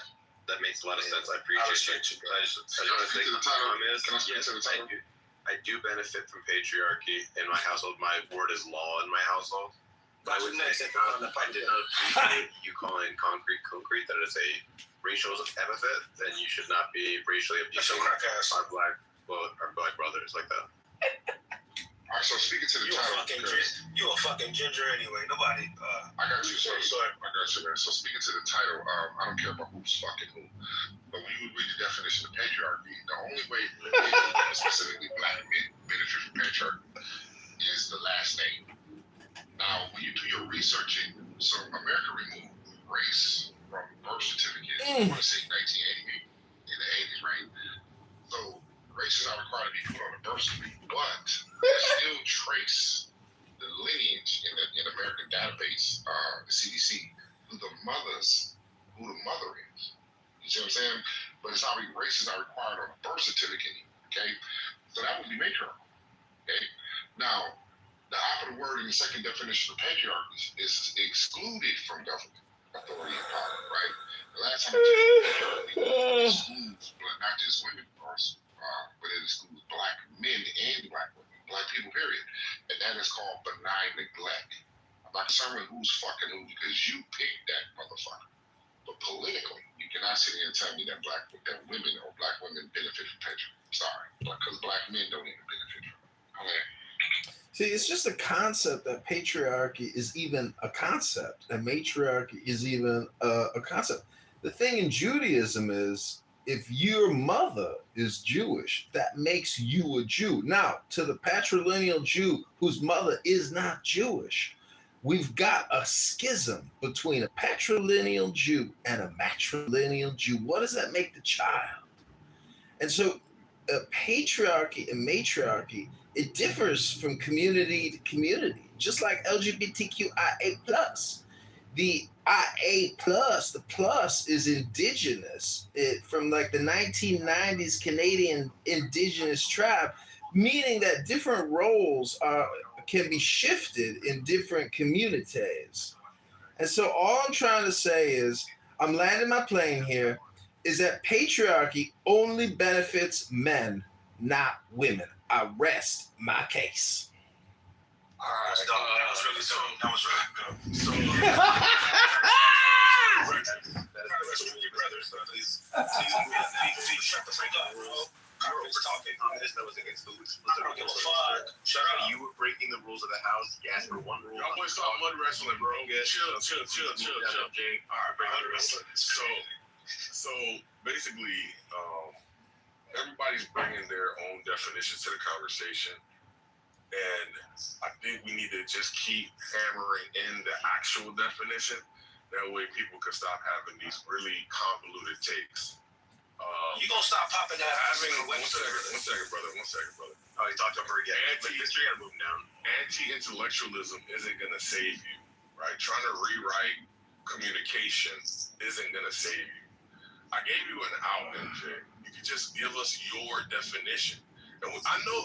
That makes a lot of sense. I appreciate you. I just want to say the title is, yes, I do benefit from patriarchy in my household. My word is law in my household. But I did not appreciate you calling concrete, that is a racial epithet, then you should not be racially abusing our black brothers like that. All right, so speaking to the title, You a fucking ginger anyway. Nobody. I got you. So I got you, man. So speaking to the title, I don't care about who's fucking who, but when you read the definition of patriarchy, the only way specifically black men benefit from patriarchy is the last name. Now, when you do your researching, so America removed race from birth certificates. I want to say 1988 in the 80s, right? So race is not required to be put on a birth certificate, but they still trace the lineage in the American database, the CDC, who the mother is. You see what I'm saying? But it's not race is not required on a birth certificate. Okay, so that would be matriarchal. Okay, now the operative word in the second definition of patriarchy is excluded from government authority and power. Right? The last time I checked, patriarchy excludes not just women, of course, but it excludes black men and black women, black people, period. And that is called benign neglect. I'm not concerned with who's fucking who because you picked that motherfucker. But politically, you cannot sit here and tell me that women or black women benefit from patriarchy. Sorry, because black men don't even benefit from it. Okay. See, it's just a concept that patriarchy is even a concept, and matriarchy is even a concept. The thing in Judaism is, if your mother is Jewish, that makes you a Jew. Now, to the patrilineal Jew whose mother is not Jewish, we've got a schism between a patrilineal Jew and a matrilineal Jew. What does that make the child? And so patriarchy and matriarchy, it differs from community to community, just like LGBTQIA+. The IA+, the plus is indigenous. From like the 1990s Canadian indigenous tribe, meaning that different roles can be shifted in different communities. And so all I'm trying to say is, I'm landing my plane here, is that patriarchy only benefits men, not women. I rest my case. All right, that was really dope. That was really good. So, your brothers, please shut the fuck up, bro. Carlos talking. This was against the rules. I don't give a fuck. Shut up. You were breaking the rules of the house. You asked for one rule. Y'all boys stop mud wrestling, bro. Chill. Jay. All right, mud wrestling. So basically, everybody's bringing their own definitions to the conversation. And I think we need to just keep hammering in the actual definition. That way people can stop having these really convoluted takes. You gonna stop popping that? One second, brother. Oh, you talked over again. History gotta move down. Anti-intellectualism isn't gonna save you, right? Trying to rewrite communication isn't gonna save you. I gave you an out, MJ. You could just give us your definition. And I know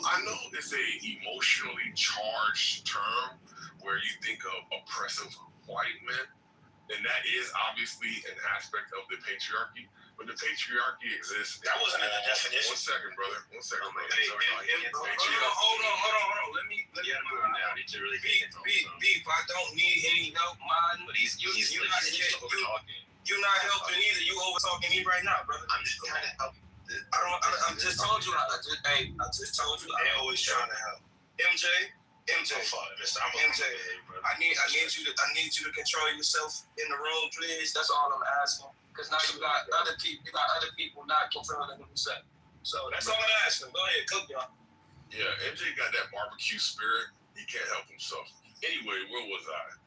it's a emotionally charged term where you think of oppressive white men, and that is obviously an aspect of the patriarchy. But the patriarchy exists. That wasn't in the definition. One second, brother. Hold on. to really Beef, get into beef. I don't need any help, man. But he's you're talking. not helping either. You over talking me right now, brother. I'm just trying to help. I just told you. I just told you. They always trying to help. MJ. I'm MJ. I need you to control yourself in the room, please. That's all I'm asking. Because now you got other people not controlling themselves. So that's all I'm asking. Go ahead, cook y'all. Yeah, MJ got that barbecue spirit. He can't help himself. Anyway, where was I?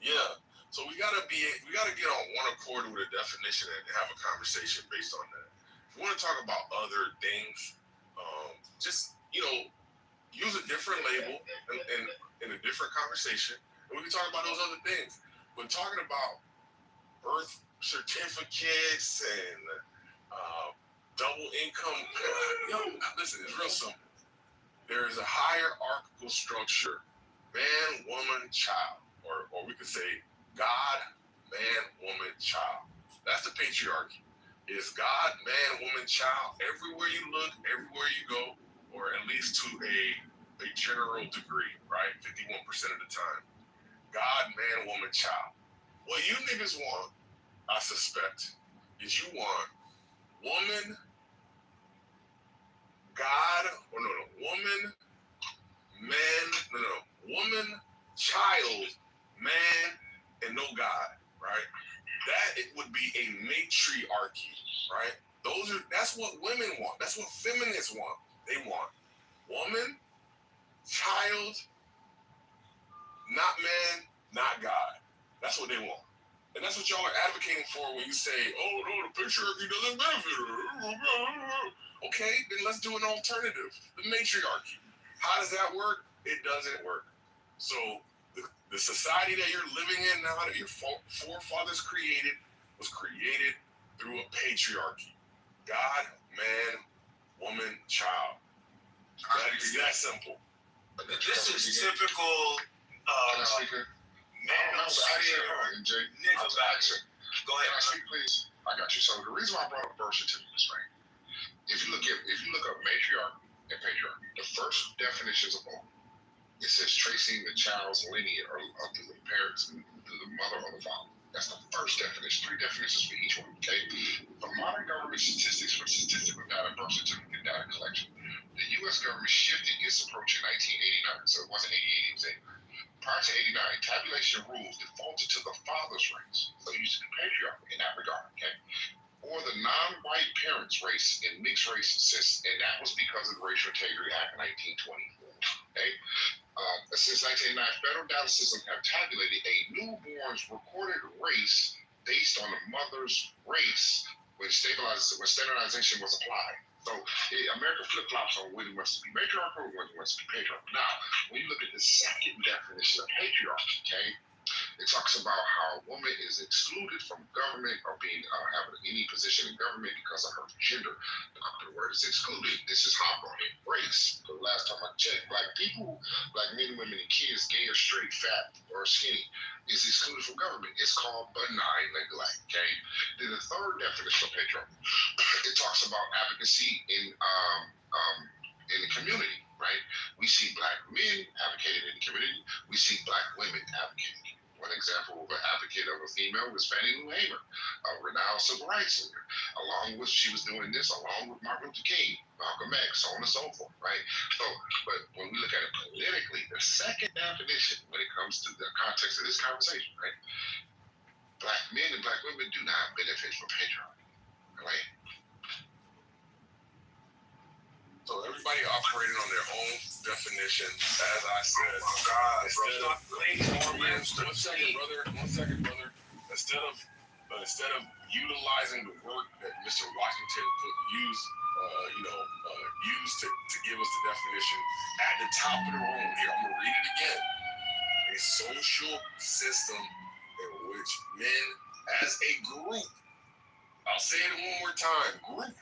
Yeah. So we gotta get on one accord with a definition and have a conversation based on that. If we want to talk about other things, just use a different label and in a different conversation, and we can talk about those other things. But talking about birth certificates and double income, listen, it's real simple. There is a hierarchical structure: man, woman, child, or we could say God, man, woman, child. That's the patriarchy. It's God, man, woman, child. Everywhere you look, everywhere you go, or at least to a general degree, right? 51% of the time. God, man, woman, child. What you niggas want, I suspect, is you want woman, God, woman, man, woman, child, man, and no God, right? That it would be a matriarchy, right? That's what women want. That's what feminists want. They want woman, child, not man, not God. That's what they want. And that's what y'all are advocating for when you say, oh no, the patriarchy doesn't benefit her. Okay, then let's do an alternative. The matriarchy. How does that work? It doesn't work. So the society that you're living in now, that your forefathers created, was created through a patriarchy. God, man, woman, child. It's that simple. This is typical nigga action. Go ahead. Can I speak, please? I got you. So the reason why I brought up birth certificates, right? If you look up matriarchy and patriarchy, the first definitions of all, it says tracing the child's lineage or through the parents, through the mother or the father. That's the first definition. 3 definitions for each one. Okay. For modern government statistics for statistical data, birth certificate data collection, the U.S. government shifted its approach in 1989. So it wasn't 88, it was 89. Prior to 89, tabulation rules defaulted to the father's race. So you used to be patriarchal in that regard. Okay. Or the non-white parents' race in mixed races, and that was because of the Racial Integrity Act of 1924. Okay. Since 1989, federal data systems have tabulated a newborn's recorded race based on the mother's race when standardization was applied. So America flip-flops on when it wants to be matriarchal and when it wants to be patriarchal. Now, when you look at the second definition of patriarchy, okay, it talks about how a woman is excluded from government or being having any position in government because of her gender. The word is excluded. This is how I brought in race. The last time I checked, black people, black men, women, and kids, gay or straight, fat or skinny, is excluded from government. It's called benign neglect. Okay. Then the third definition of patriarchy, it talks about advocacy in the community. Right. We see black men advocating in the community. We see black women advocating. One example of an advocate of a female was Fannie Lou Hamer, a renowned civil rights leader. She was doing this along with Martin Luther King, Malcolm X, so on and so forth, right? So, but when we look at it politically, the second definition when it comes to the context of this conversation, right? Black men and black women do not benefit from patriarchy, right? So everybody operating on their own definition, as I said. One second, brother. Instead of utilizing the work that Mr. Washington used to give us the definition at the top of the room. Here, I'm gonna read it again. A social system in which men, as a group, I'll say it one more time, group,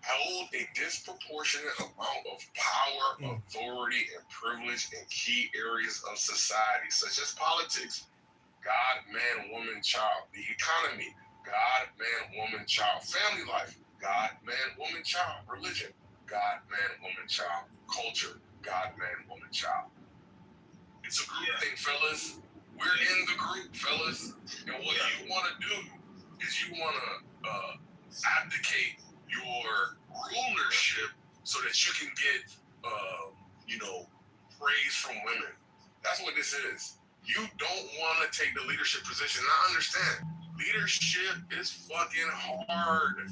hold a disproportionate amount of power, authority, and privilege in key areas of society, such as politics, God, man, woman, child, the economy, God, man, woman, child, family life, God, man, woman, child, religion, God, man, woman, child, culture, God, man, woman, child. It's a group thing, fellas. We're in the group, fellas. And what you want to do is you want to abdicate your rulership so that you can get, praise from women. That's what this is. You don't want to take the leadership position. I understand. Leadership is fucking hard.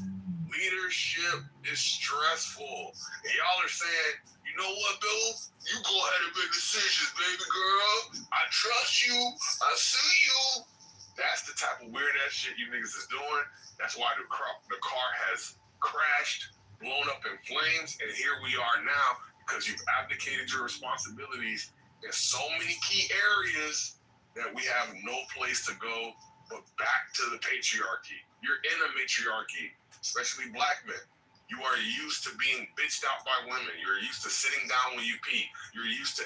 Leadership is stressful. And y'all are saying, you know what, Bill? You go ahead and make decisions, baby girl. I trust you. I see you. That's the type of weird ass shit you niggas is doing. That's why the car has crashed, blown up in flames, and here we are now because you've abdicated your responsibilities in so many key areas that we have no place to go but back to the patriarchy. You're in a matriarchy, especially black men. You are used to being bitched out by women. You're used to sitting down when you pee. You're used to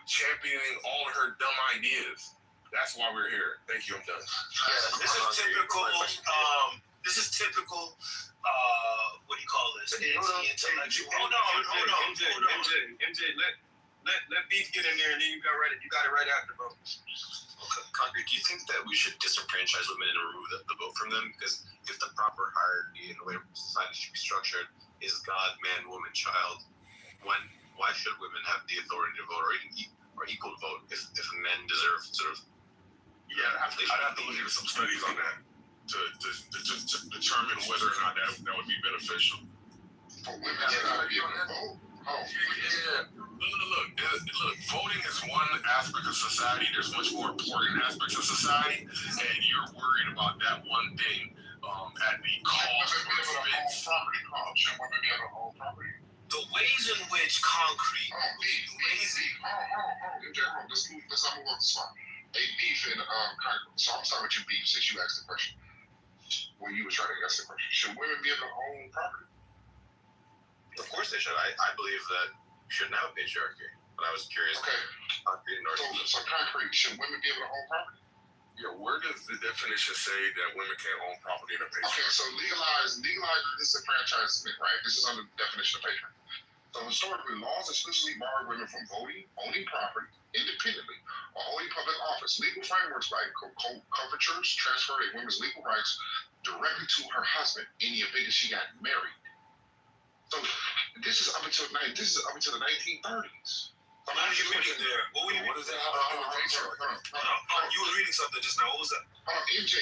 championing all of her dumb ideas. That's why we're here. Thank you. I'm done. Yeah, this is typical. This is typical. What do you call this? Anti-intellectual. Hold on. MJ, let Beef get in there, and then you got it right after, bro. Okay, Concrete, do you think that we should disenfranchise women and remove the vote from them? Because if the proper hierarchy in the way society should be structured is God, man, woman, child, why should women have the authority to vote or equal to vote if men deserve sort of? Yeah, I'd have to look at some studies on that to determine whether or not that would be beneficial. For women to not be able to vote? Oh, yeah. Look, voting is one aspect of society. There's much more important aspects of society, and you're worried about that one thing at the cost of expense. Should women be able to own property? The ways in which concrete. Let's not move on to spot. Hey, Beef and concrete. So I'm starting with you, Beef, since you asked the question. When you were trying to ask the question, should women be able to own property? Of course they should. I believe that we shouldn't have a patriarchy. But I was curious. Okay. Concrete. So concrete, should women be able to own property? Yeah, where does the definition say that women can't own property in a patriarchy? Okay, so legalize disenfranchisement, right? This is under the definition of patriarchy. So historically, laws explicitly bar women from voting, owning property independently, or holding public office. Legal frameworks like covertures transfer a woman's legal rights directly to her husband in the event that she got married. So this is up until the 1930s. What are you reading there? What does that have to do with patriarchy? You were reading something just now. What was that? MJ,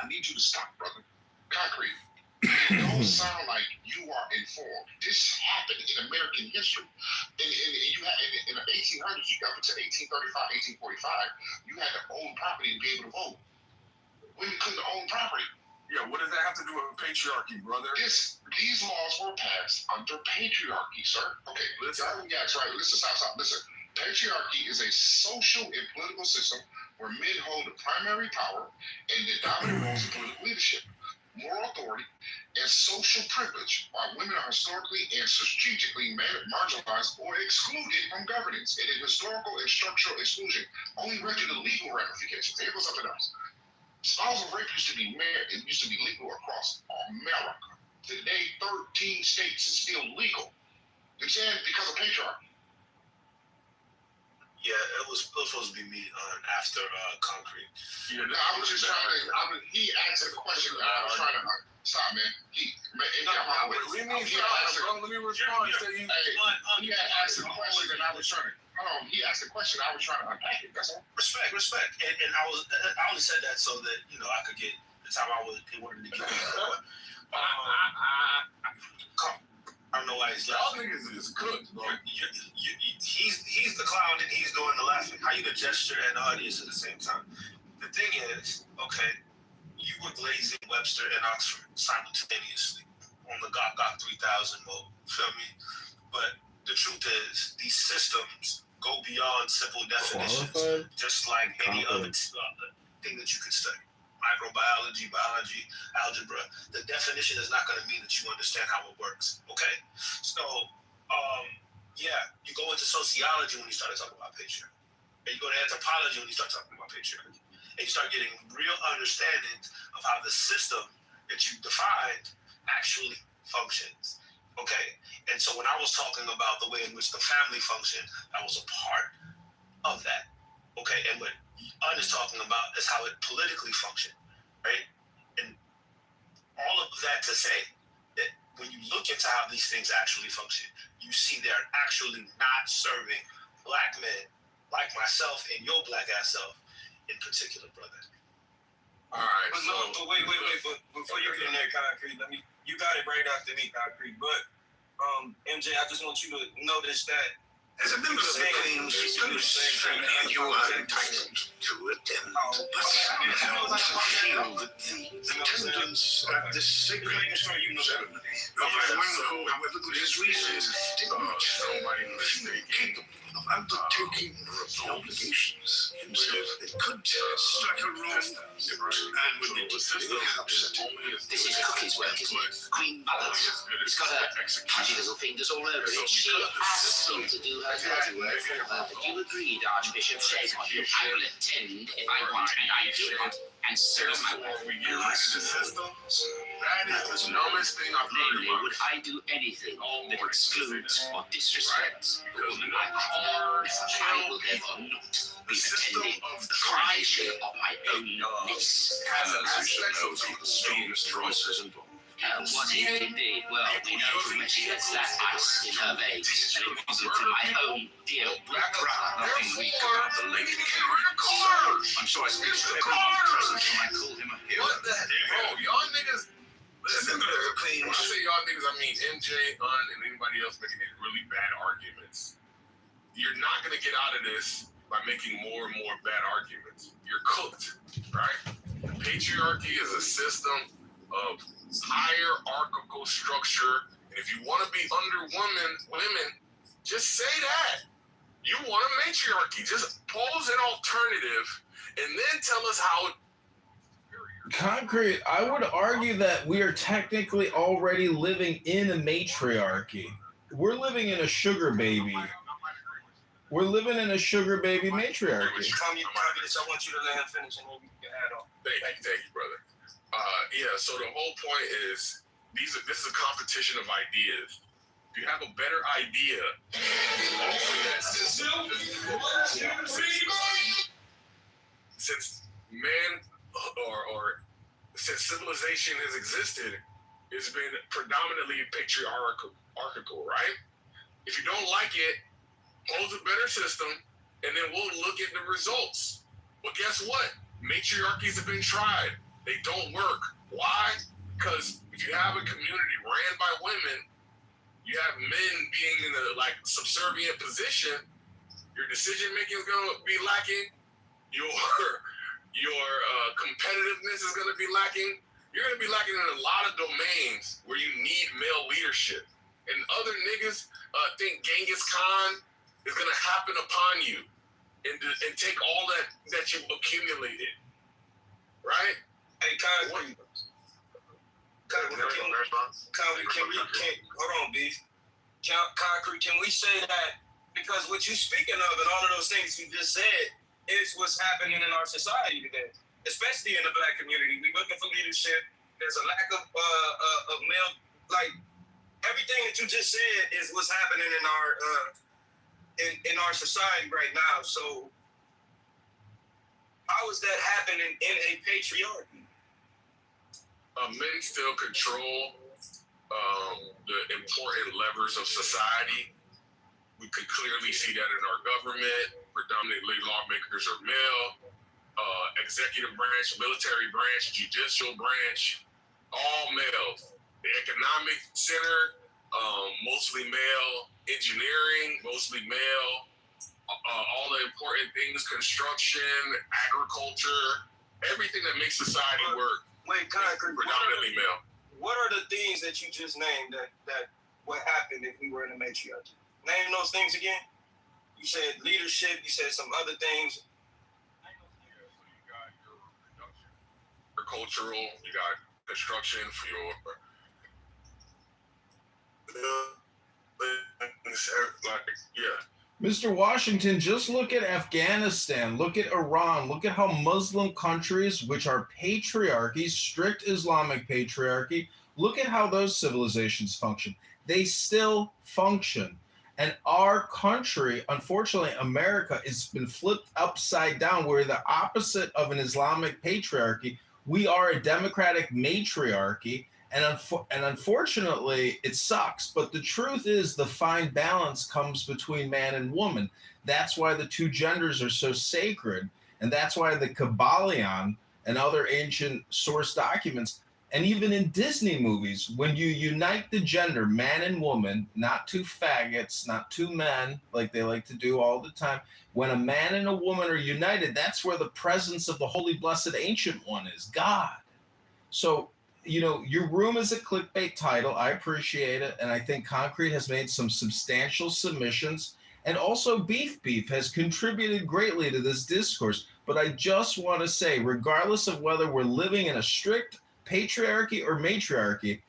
I need you to stop, brother. Concrete. It don't sound like you are informed. This happened in American history. And you had in the 1800s, you got up to 1835, 1845, you had to own property to be able to vote. Women couldn't own property. Yeah, what does that have to do with patriarchy, brother? These laws were passed under patriarchy, sir. Okay, listen. Right. Listen, stop. Listen. Patriarchy is a social and political system where men hold the primary power and the dominant roles in political leadership, moral authority, and social privilege, while women are historically and strategically marginalized or excluded from governance. And in historical and structural exclusion only led to the legal ramifications. Here goes something else. Spousal rape used to be legal across America. Today, 13 states is still legal. You understand? Because of patriarchy. Yeah, it was supposed to be me after concrete. Yeah, I was just trying to. He asked a question. I was trying to stop, man. Let me respond. He had asked a question, and I was trying to. He asked a question. I was trying to unpack it. That's all. Respect, and I only said that so that I could get the time he wanted to give me. I don't know why he's laughing. Y'all niggas is cooked, bro. He's the clown and he's doing the laughing. How you the gesture and the audience at the same time? The thing is, okay, you were glazing Webster and Oxford simultaneously on the GOG 3000 mode. Feel me? But the truth is, these systems go beyond simple definitions, just like any other thing that you could study. Microbiology, biology, algebra. The definition is not going to mean that you understand how it works. Okay? So, you go into sociology when you start talking about patriarchy. And you go to anthropology when you start talking about patriarchy. And you start getting real understanding of how the system that you defined actually functions. Okay, and so when I was talking about the way in which the family functioned, that was a part of that. Okay, and what Un is talking about is how it politically functioned, right? And all of that to say that when you look into how these things actually function, you see they're actually not serving black men like myself and your black ass self in particular, brother. All right. But no, but wait. But before you get in there, Concrete, you got it right after me, Concrete. But MJ, I just want you to notice that as a member of the Queen's you are entitled to attend, but how to feel the attendance of this sacred ceremony of one who, however good his reasons, did not feel capable of undertaking the obligations himself. It could strike a wrong note, and with it, perhaps this is Cookie's work, isn't it? Queen Mother. It's got her pudgy little fingers all over it. She asked me to do her dirty work for her, but you agreed, Archbishop Shagon. I will attend if I want, and I do want, and so is my wife. We get rid of the system. That is the dumbest thing I've heard Namely, about. would I do anything that excludes or disrespects Because my my car? car is I will therefore not be attending the coronation of my own niece. the strongest voices involved. Was it indeed? Well, we know from where she gets that ice in her veins, and it wasn't from my own dear weak brother. Nothing weak about the late King. I'm sure I speak for everyone present when I call him a hero. What the hell? Bro, y'all niggas. Listen, when I say y'all niggas, I mean MJ, Un, and anybody else making these really bad arguments. You're not gonna get out of this by making more and more bad arguments. You're cooked, right? Patriarchy is a system of hierarchical structure, and if you want to be under women, just say that. You want a matriarchy. Just pose an alternative, and then tell us how. Concrete, I would argue that we are technically already living in a matriarchy. We're living in a sugar baby. We're living in a sugar baby matriarchy. Communist, I want you to let him finish, and then you can add on. Thank you, brother. Yeah, so the whole point is this is a competition of ideas. If you have a better idea, since man or since civilization has existed, it's been predominantly patriarchal, right? If you don't like it, pose a better system, and then we'll look at the results. But guess what? Matriarchies have been tried. They don't work. Why? Because if you have a community ran by women, you have men being in a subservient position, your decision making is gonna be lacking, your competitiveness is gonna be lacking. You're gonna be lacking in a lot of domains where you need male leadership. And other niggas think Genghis Khan is gonna happen upon you and take all that you've accumulated. Right? Hey, Concrete. Hold on, Beef. Concrete, can we say that because what you're speaking of and all of those things you just said is what's happening in our society today, especially in the black community. We're looking for leadership. There's a lack of male, everything that you just said is what's happening in our society right now. So how is that happening in a patriarchy? Men still control the important levers of society. We could clearly see that in our government. Predominantly lawmakers are male. Executive branch, military branch, judicial branch, all males. The economic center, mostly male. Engineering, mostly male. All the important things, construction, agriculture, everything that makes society work. Wait, Concrete, predominantly male. What are the things that you just named that would happen if we were in a matriarchy? Name those things again. You said leadership. You said some other things. So you got your production, agricultural. You got construction for your. Yeah. Mr. Washington, just look at Afghanistan, look at Iran, look at how Muslim countries, which are patriarchies, strict Islamic patriarchy, look at how those civilizations function. they still function. And our country, unfortunately, America, has been flipped upside down. We're the opposite of an Islamic patriarchy. We are a democratic matriarchy. And unfortunately, it sucks. But the truth is, the fine balance comes between man and woman. That's why the two genders are so sacred. And that's why the Kabbalion and other ancient source documents, and even in Disney movies, when you unite the gender, man and woman, not two faggots, not two men, like they like to do all the time, when a man and a woman are united, that's where the presence of the Holy Blessed Ancient One is, God. So, your room is a clickbait title. I appreciate it. And I think Concrete has made some substantial submissions. And also, Beef has contributed greatly to this discourse. But I just want to say, regardless of whether we're living in a strict patriarchy or matriarchy,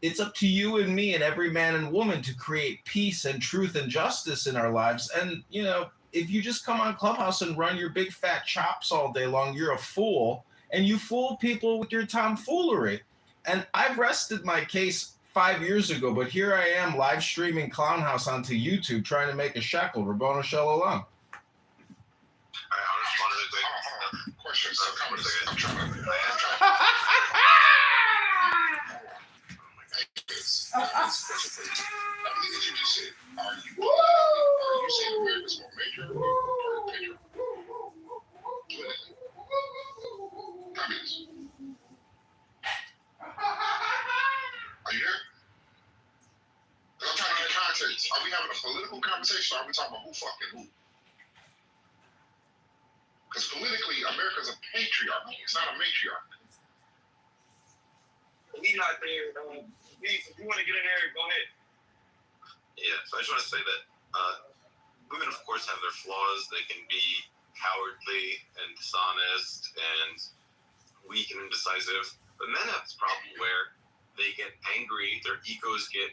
it's up to you and me and every man and woman to create peace and truth and justice in our lives. And, if you just come on Clubhouse and run your big fat chops all day long, you're a fool. And you fool people with your tomfoolery. And I've rested my case 5 years ago, but here I am live streaming Clown House onto YouTube trying to make a shekel. Rabbona Shalom. Question. So I'm trying to. Everything that you just said, are you saying America's more major or patriarchal? Comments. Are you there? I'm trying to get context. Are we having a political conversation or are we talking about who fucking who? Because politically, America's a patriarchy. It's not a matriarchy. We not there. If you want to get in there, go ahead. Yeah, so I just want to say that women, of course, have their flaws. They can be cowardly and dishonest and weak and indecisive. But men have this problem where they get angry, their egos get,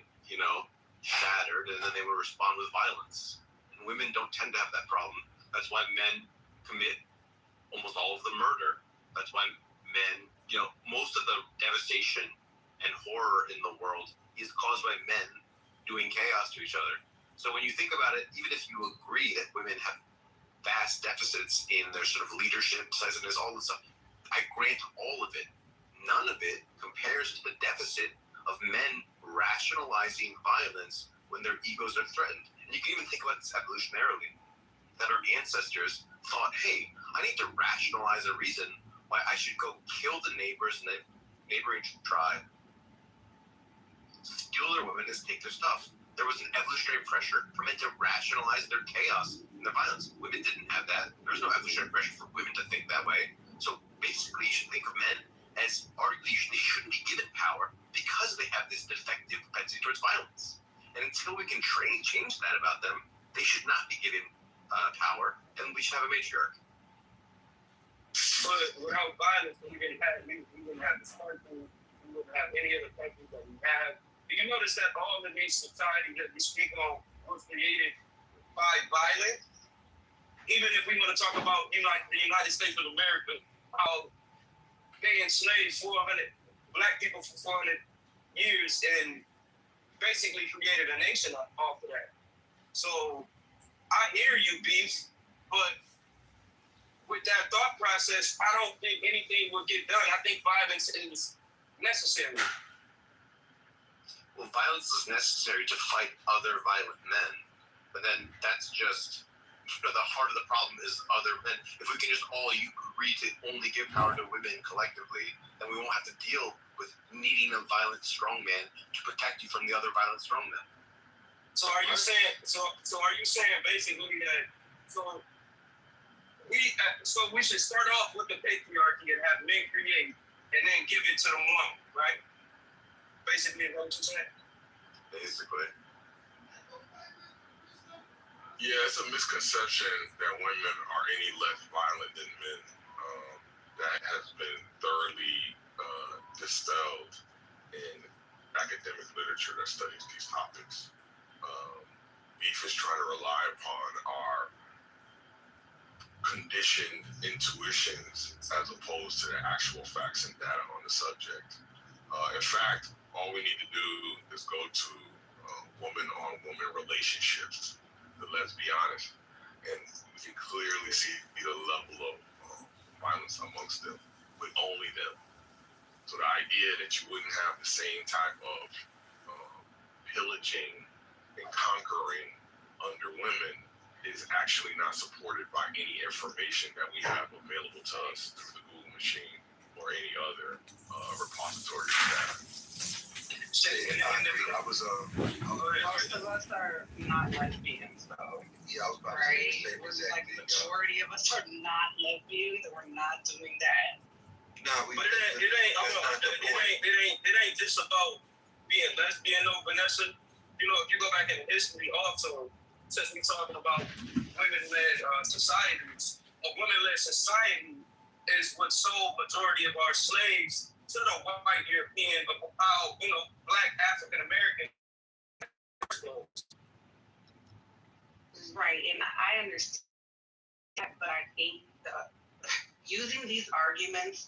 shattered, and then they will respond with violence. And women don't tend to have that problem. That's why men commit almost all of the murder. That's why men, most of the devastation and horror in the world is caused by men doing chaos to each other. So when you think about it, even if you agree that women have vast deficits in their sort of leadership, decisiveness, all this stuff, I grant all of it. None of it compares to the deficit of men rationalizing violence when their egos are threatened. And you can even think about this evolutionarily, that our ancestors thought, hey, I need to rationalize a reason why I should go kill the neighbors in the neighboring tribe, steal their women, and take their stuff. There was an evolutionary pressure for men to rationalize their chaos and their violence. Women didn't have that. There was no evolutionary pressure for women to think that way. So basically, you should think of men as arguably they shouldn't be given power because they have this defective propensity towards violence. And until we can change that about them, they should not be given power, and we should have a matriarch. But without violence, we wouldn't have the sparkle, we wouldn't have any other countries that we have. Do you notice that all of these societies that we speak on was created by violence? Even if we want to talk about the United States of America, how they enslaved 400 black people for 400 years and basically created a nation off of that. So I hear you, Beef, but with that thought process, I don't think anything will get done. I think violence is necessary. Well, violence is necessary to fight other violent men. But then that's just, the heart of the problem is other men. If we can just all agree to only give power to women collectively, then we won't have to deal with needing a violent strong man to protect you from the other violent strong men. So are you saying? So are you saying basically that? So we should start off with the patriarchy and have men create, and then give it to the woman, right? Basically, what you're saying. Basically. Yeah, it's a misconception that women are any less violent than men. That has been thoroughly dispelled in academic literature that studies these topics. Beef is trying to rely upon our conditioned intuitions as opposed to the actual facts and data on the subject. In fact, all we need to do is go to woman-on-woman relationships. But let's be honest, and we can clearly see the level of violence amongst them, with only them. So the idea that you wouldn't have the same type of pillaging and conquering under women is actually not supported by any information that we have available to us through the Google machine or any other repository of data. I was Most of us are not lesbians, though. yeah, I was about Right? to say We're exactly. like majority of us are not lesbians, and we're not doing that. Nah, But it ain't just about being lesbian, though, Vanessa. You know, if you go back in history, also, since we're talking about women-led societies, a women-led society is what sold majority of our slaves to the white European, but how, you know, black African American. Right, and I understand that, but I think using these arguments